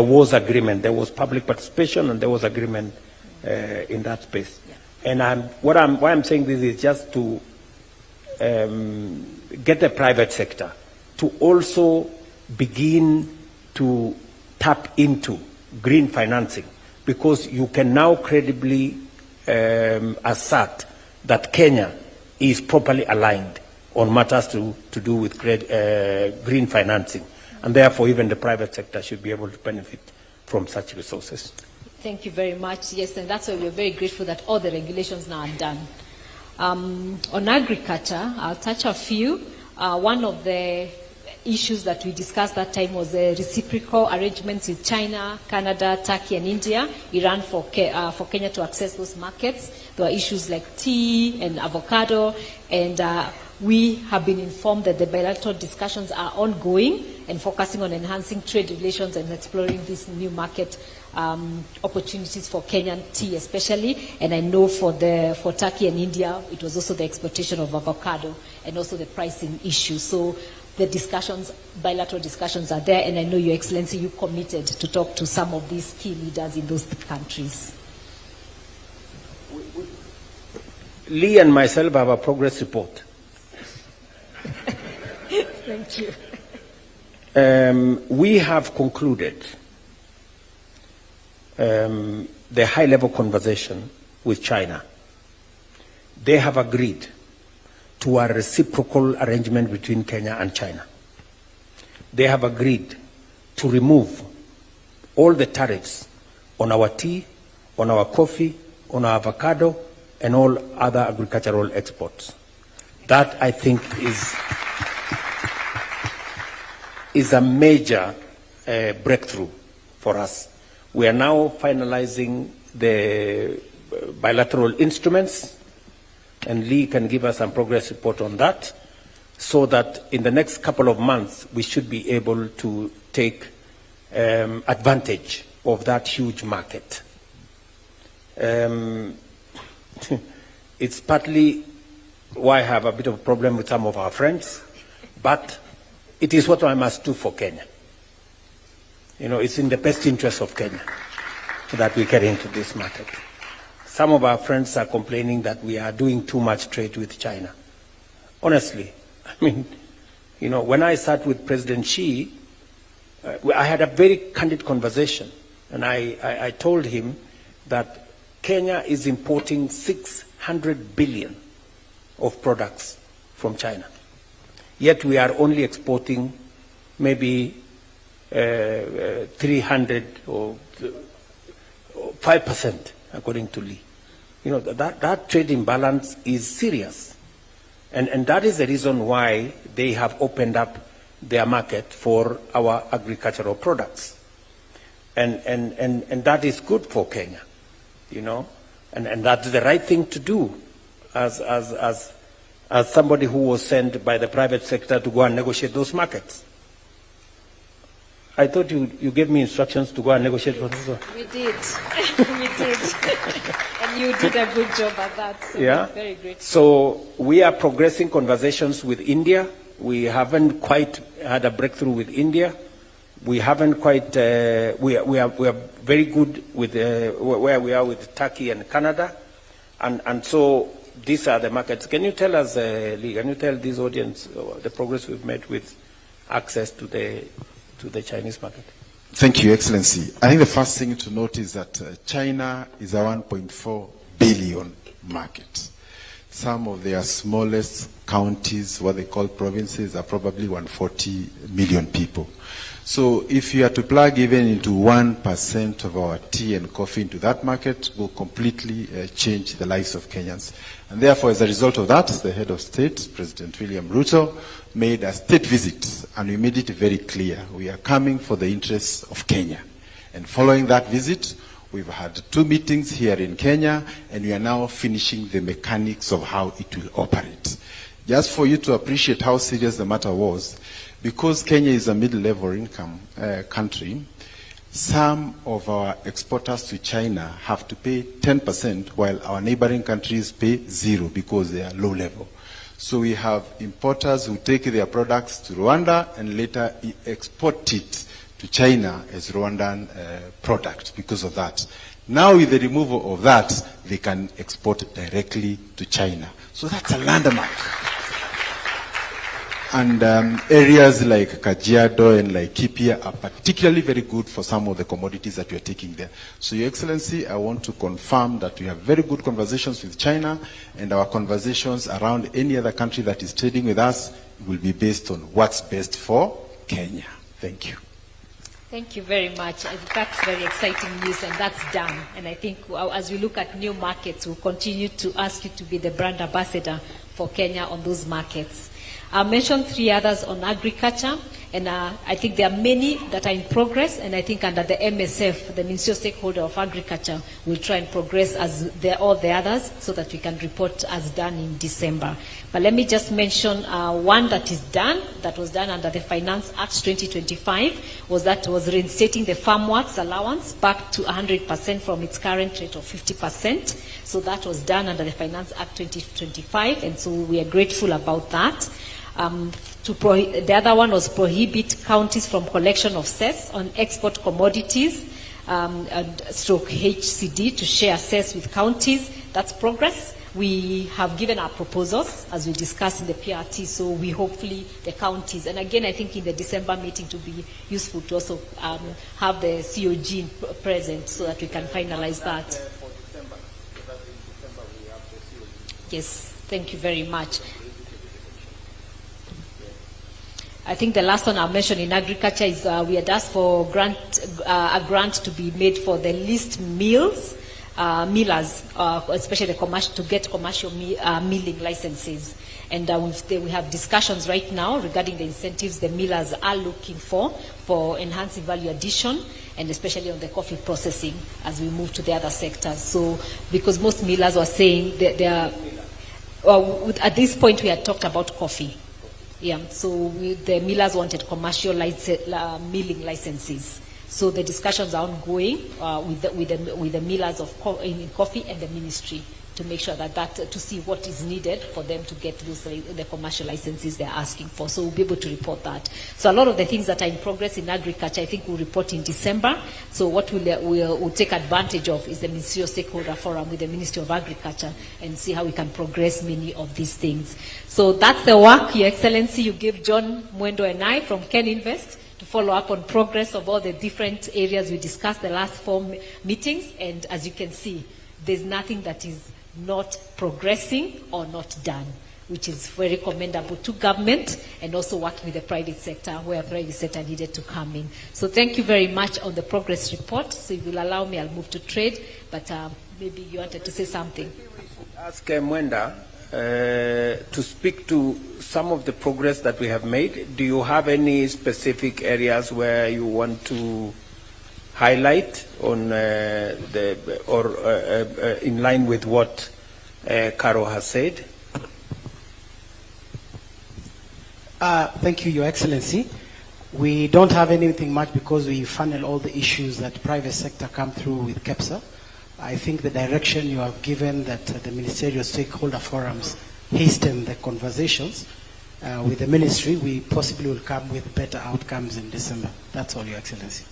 was agreement, there was public participation, and there was agreement in that space. Yeah. And why I'm saying this is just to get the private sector to also begin to tap into green financing, because you can now credibly assert that Kenya is properly aligned on matters to do with green financing. And therefore, even the private sector should be able to benefit from such resources. Thank you very much. Yes, and that's why we're very grateful that all the regulations now are done. On agriculture, I'll touch a few. One of the issues that we discussed that time was the reciprocal arrangements with China, Canada, Turkey, and India, Iran for Kenya to access those markets. There were issues like tea and avocado, and we have been informed that the bilateral discussions are ongoing and focusing on enhancing trade relations and exploring these new market opportunities for Kenyan tea especially. And I know for Turkey and India, it was also the exportation of avocado and also the pricing issue. So the discussions, bilateral discussions are there, and I know, Your Excellency, you committed to talk to some of these key leaders in those countries. Lee and myself have a progress report. Thank you. We have concluded the high-level conversation with China. They have agreed to a reciprocal arrangement between Kenya and China. They have agreed to remove all the tariffs on our tea, on our coffee, on our avocado, and all other agricultural exports. That, I think, is a major breakthrough for us. We are now finalizing the bilateral instruments, and Lee can give us some progress report on that, so that in the next couple of months we should be able to take advantage of that huge market. It's partly why I have a bit of a problem with some of our friends, but it is what I must do for Kenya. You know, it's in the best interest of Kenya that we get into this market. Some of our friends are complaining that we are doing too much trade with China. Honestly, I mean, you know, when I sat with President Xi, I had a very candid conversation, and I told him that Kenya is importing 600 billion of products from China. Yet we are only exporting maybe 300 or 5%, according to Lee. You know, that trade imbalance is serious. And that is the reason why they have opened up their market for our agricultural products. And that is good for Kenya, you know, and that's the right thing to do as somebody who was sent by the private sector to go and negotiate those markets. I thought you gave me instructions to go and negotiate for this one. We did. We did. And you did a good job at that. So yeah. Very great. So we are progressing conversations with India. We haven't quite had a breakthrough with India. We haven't quite, we are very good with where we are with Turkey and Canada. And so these are the markets. Can you tell us, Lee, can you tell this audience the progress we've made with access to the Chinese market? Thank you, Excellency. I think the first thing to note is that China is a 1.4 billion market. Some of their smallest counties, what they call provinces, are probably 140 million people. So if you are to plug even into 1% of our tea and coffee into that market, will completely change the lives of Kenyans. And therefore, as a result of that, the head of state, President William Ruto, made a state visit, and we made it very clear. We are coming for the interests of Kenya. And following that visit, we've had 2 meetings here in Kenya, and we are now finishing the mechanics of how it will operate. Just for you to appreciate how serious the matter was, because Kenya is a middle-level income country, some of our exporters to China have to pay 10%, while our neighboring countries pay 0 because they are low-level. So we have importers who take their products to Rwanda and later export it to China as Rwandan product because of that. Now with the removal of that, they can export directly to China. So that's a landmark. And areas like Kajiado and like Laikipia are particularly very good for some of the commodities that we are taking there. So, Your Excellency, I want to confirm that we have very good conversations with China, and our conversations around any other country that is trading with us will be based on what's best for Kenya. Thank you. Thank you very much. That's very exciting news, and that's done. And I think as we look at new markets, we'll continue to ask you to be the brand ambassador for Kenya on those markets. I mentioned 3 others on agriculture, and I think there are many that are in progress, and I think under the MSF, the Ministerial Stakeholder of Agriculture, will try and progress as all the others so that we can report as done in December. But let me just mention one that is done, that was done under the Finance Act 2025, was reinstating the farm works allowance back to 100% from its current rate of 50%. So that was done under the Finance Act 2025, and so we are grateful about that. The other one was prohibit counties from collection of cess on export commodities, and stroke HCD to share cess with counties. That's progress. We have given our proposals as we discussed in the PRT, so we hopefully the counties, and again I think in the December meeting to be useful to also have the COG present so that we can finalize that. Yes, thank you very much. I think the last one I'll mention in agriculture is we had asked for a grant to be made for the least millers, especially to get commercial milling licenses. And we have discussions right now regarding the incentives the millers are looking for enhancing value addition, and especially on the coffee processing as we move to the other sectors. So, because most millers were saying that they are, at this point we had talked about coffee. Yeah, so the millers wanted commercial milling licenses. So the discussions are ongoing with the millers in coffee and the ministry to make sure to see what is needed for them to get the commercial licenses they're asking for. So we'll be able to report that. So a lot of the things that are in progress in agriculture, I think we'll report in December. So what we'll take advantage of is the Ministerial Stakeholder Forum with the Ministry of Agriculture and see how we can progress many of these things. So that's the work, Your Excellency. You gave John Mwendo and I from Ken Invest to follow up on progress of all the different areas we discussed the last 4 meetings. And as you can see, there's nothing that is not progressing or not done, which is very commendable to government and also working with the private sector where private sector needed to come in. So thank you very much on the progress report. So if you'll allow me, I'll move to trade, but maybe you wanted to say something. Ask Mwenda to speak to some of the progress that we have made. Do you have any specific areas where you want to highlight on in line with what Caro has said? Thank you, Your Excellency. We don't have anything much because we funnel all the issues that private sector come through with KEPSA. I think the direction you have given that the ministerial stakeholder forums hasten the conversations with the ministry, we possibly will come with better outcomes in December. That's all, Your Excellency.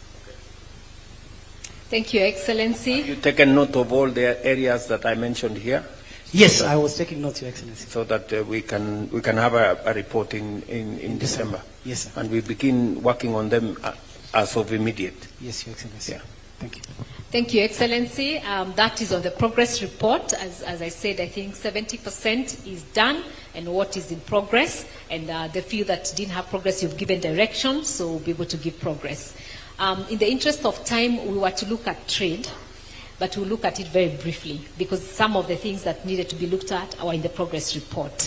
Thank you, Excellency. Have you taken note of all the areas that I mentioned here? Yes, I was taking note, Your Excellency. So that we can have a report in December. Yes, sir. And we begin working on them as of immediate. Yes, Your Excellency. Yeah. Thank you. Thank you, Excellency. That is on the progress report. As I said, I think 70% is done and what is in progress. And the few that didn't have progress, you've given direction, so we'll be able to give progress. In the interest of time, we were to look at trade, but we'll look at it very briefly because some of the things that needed to be looked at are in the progress report.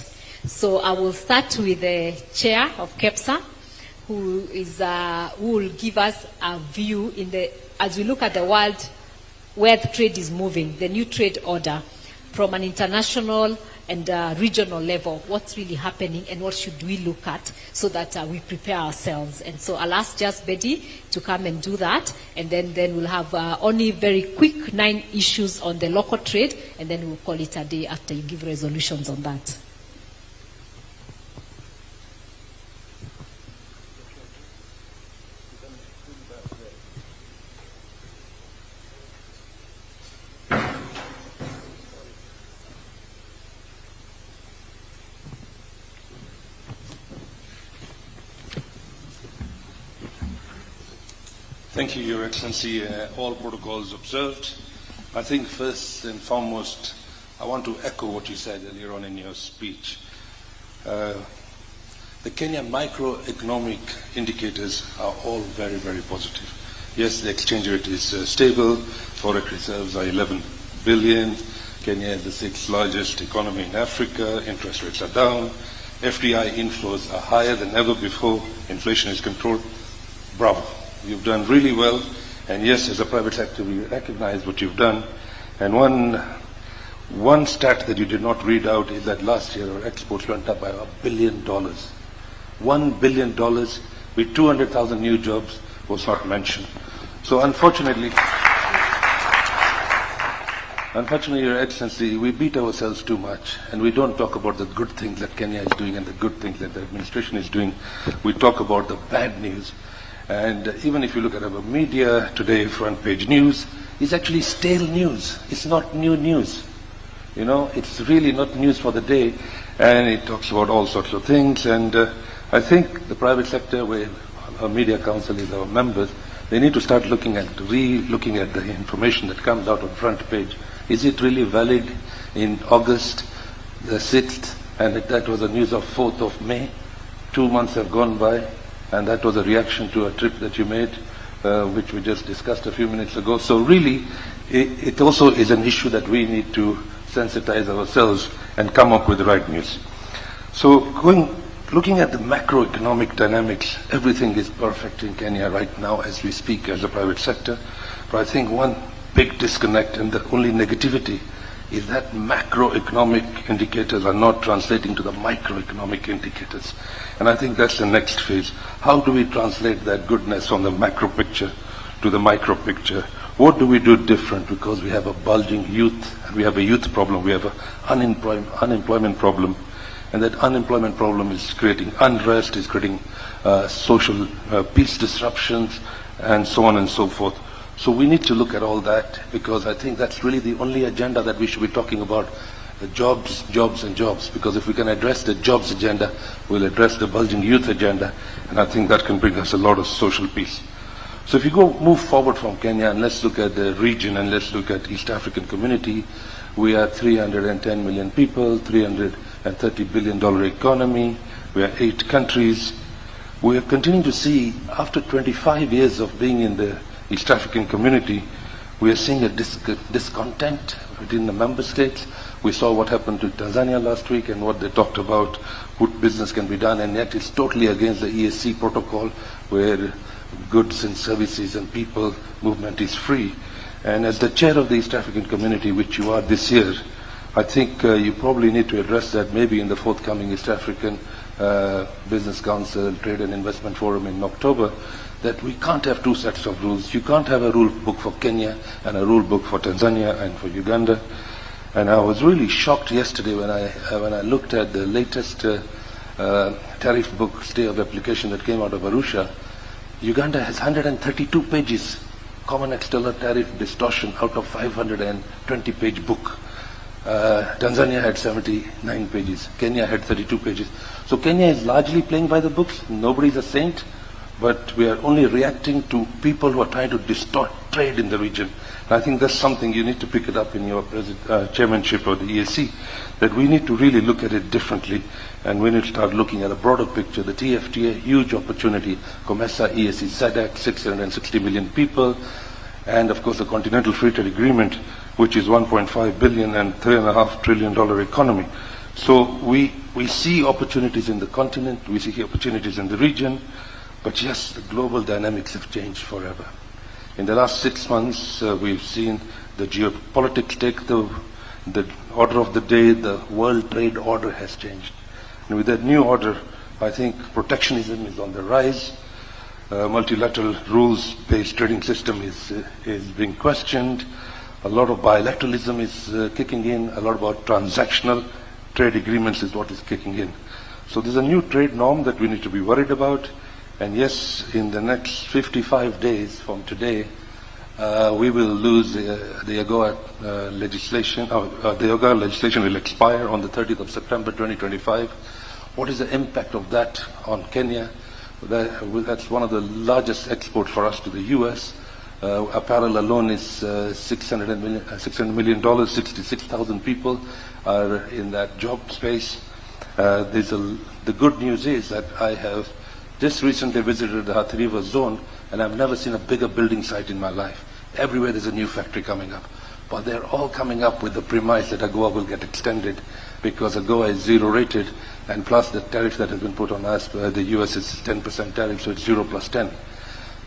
So I will start with the chair of KEPSA, who will give us a view as we look at the world where the trade is moving, the new trade order from an international and regional level, what's really happening and what should we look at so that we prepare ourselves. And so I'll ask just Betty to come and do that, and then we'll have only very quick 9 issues on the local trade, and then we'll call it a day after you give resolutions on that. Thank you, Your Excellency. All protocols observed. I think first and foremost, I want to echo what you said earlier on in your speech. The Kenyan microeconomic indicators are all very, very positive. Yes, the exchange rate is stable. Forex reserves are 11 billion. Kenya is the 6th largest economy in Africa. Interest rates are down. FDI inflows are higher than ever before. Inflation is controlled. Bravo. You've done really well, and yes, as a private sector, we recognize what you've done. And one stat that you did not read out is that last year our exports went up by $1 billion. $1 billion with 200,000 new jobs was not mentioned. So unfortunately, Your Excellency, we beat ourselves too much, and we don't talk about the good things that Kenya is doing and the good things that the administration is doing. We talk about the bad news. And even if you look at our media today, front page news, it's actually stale news. It's not new news. You know, it's really not news for the day. And it talks about all sorts of things. And I think the private sector, where our media council is our members, they need to start looking at the information that comes out on front page. Is it really valid in August the 6th? And that was the news of 4th of May. 2 months have gone by. And that was a reaction to a trip that you made, which we just discussed a few minutes ago. So really, it also is an issue that we need to sensitize ourselves and come up with the right news. So looking at the macroeconomic dynamics, everything is perfect in Kenya right now as we speak as a private sector. But I think one big disconnect and the only negativity is that macroeconomic indicators are not translating to the microeconomic indicators. And I think that's the next phase. How do we translate that goodness from the macro picture to the micro picture What do we do different? Because we have a bulging youth, and we have a youth problem, we have an unemployment problem, and that unemployment problem is creating unrest, is creating social peace disruptions, and so on and so forth. So we need to look at all that, because I think that's really the only agenda that we should be talking about, jobs, jobs, and jobs. Because if we can address the jobs agenda, we'll address the bulging youth agenda, and I think that can bring us a lot of social peace. So if you move forward from Kenya, and let's look at the region, and let's look at East African community, we are 310 million people, $330 billion economy, we are 8 countries. We are continuing to see, after 25 years of being in the East African community, we are seeing a discontent within the member states. We saw what happened to Tanzania last week and what they talked about, what business can be done, and yet it's totally against the ESC protocol, where goods and services and people movement is free. And as the chair of the East African community, which you are this year, I think you probably need to address that maybe in the forthcoming East African Business Council Trade and Investment Forum in October, that we can't have 2 sets of rules. You can't have a rule book for Kenya and a rule book for Tanzania and for Uganda. And I was really shocked yesterday when I looked at the latest tariff book stay of application that came out of Arusha. Uganda has 132 pages, common external tariff distortion out of 520-page book. Tanzania had 79 pages. Kenya had 32 pages. So Kenya is largely playing by the books. Nobody's a saint. But we are only reacting to people who are trying to distort trade in the region. And I think that's something you need to pick it up in your chairmanship of the ESC, that we need to really look at it differently, and we need to start looking at a broader picture. The TFTA, huge opportunity. COMESA, ESC, SADC, 660 million people, and of course the Continental Free Trade Agreement, which is $1.5 billion and $3.5 trillion economy. So we see opportunities in the continent, we see opportunities in the region. But yes, the global dynamics have changed forever. In the last 6 months, we've seen the geopolitics take the order of the day. The world trade order has changed. And with that new order, I think protectionism is on the rise. Multilateral rules-based trading system is being questioned. A lot of bilateralism is kicking in. A lot about transactional trade agreements is what is kicking in. So there's a new trade norm that we need to be worried about. And yes, in the next 55 days from today, we will lose the AGOA legislation. The AGOA legislation will expire on the 30th of September 2025. What is the impact of that on Kenya? That's one of the largest exports for us to the U.S. Apparel alone is $600 million. 66,000 people are in that job space. The good news is that I have just recently visited the Athi River zone, and I've never seen a bigger building site in my life. Everywhere there's a new factory coming up. But they're all coming up with the premise that AGOA will get extended, because AGOA is zero rated, and plus the tariff that has been put on us by the US is 10% tariff, so it's 0 plus 10.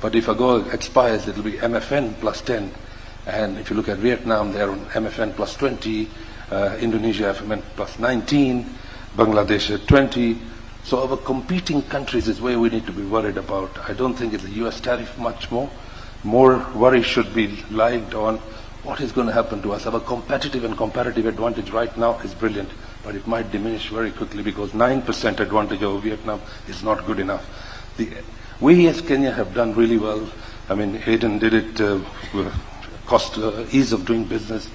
But if AGOA expires, it'll be MFN plus 10. And if you look at Vietnam, they're on MFN plus 20, Indonesia MFN plus 19, Bangladesh at 20. So our competing countries is where we need to be worried about. I don't think it's the US tariff much more. More worry should be laid on what is going to happen to us. Our competitive and comparative advantage right now is brilliant, but it might diminish very quickly, because 9% advantage over Vietnam is not good enough. We as Kenya have done really well. I mean, Hayden did it, ease of doing business.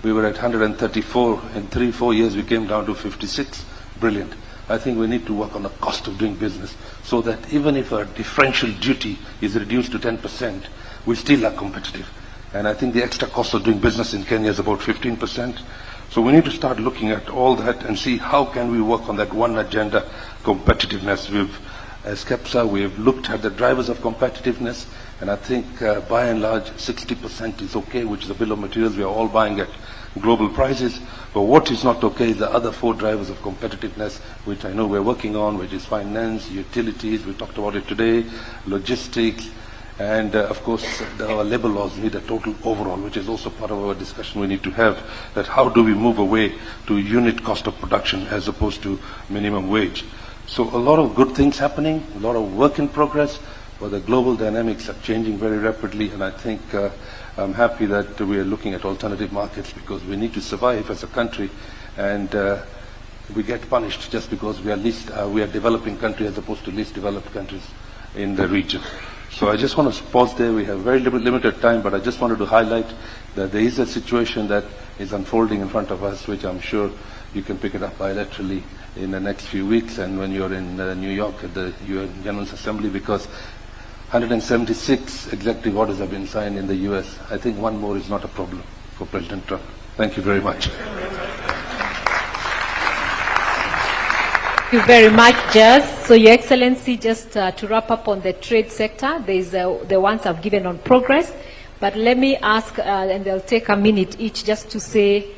We were at 134. In 3-4 years, we came down to 56. Brilliant. I think we need to work on the cost of doing business, so that even if our differential duty is reduced to 10%, we still are competitive. And I think the extra cost of doing business in Kenya is about 15%. So we need to start looking at all that and see how can we work on that one agenda, competitiveness. As KEPSA, we have looked at the drivers of competitiveness, and I think by and large 60% is okay, which is the bill of materials we are all buying at global prices. But what is not okay is the other 4 drivers of competitiveness, which I know we're working on, which is finance, utilities, we talked about it today, logistics, and of course our labor laws need a total overhaul, which is also part of our discussion we need to have, that how do we move away to unit cost of production as opposed to minimum wage. So a lot of good things happening, a lot of work in progress, but the global dynamics are changing very rapidly, and I think I'm happy that we are looking at alternative markets because we need to survive as a country, and we get punished just because we are developing country as opposed to least developed countries in the region. So I just want to pause there. We have very limited time, but I just wanted to highlight that there is a situation that is unfolding in front of us, which I'm sure you can pick it up bilaterally in the next few weeks and when you're in New York at the UN General Assembly, because 176 executive orders have been signed in the US. I think one more is not a problem for President Trump. Thank you very much. Thank you very much, Jaz. So, Your Excellency, just to wrap up on the trade sector, there's the ones I've given on progress, but let me ask, and they'll take a minute each just to say,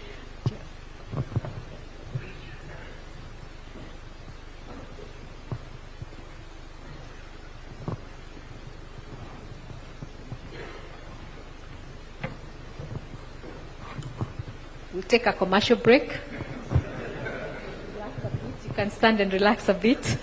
we'll take a commercial break. You can stand and relax a bit.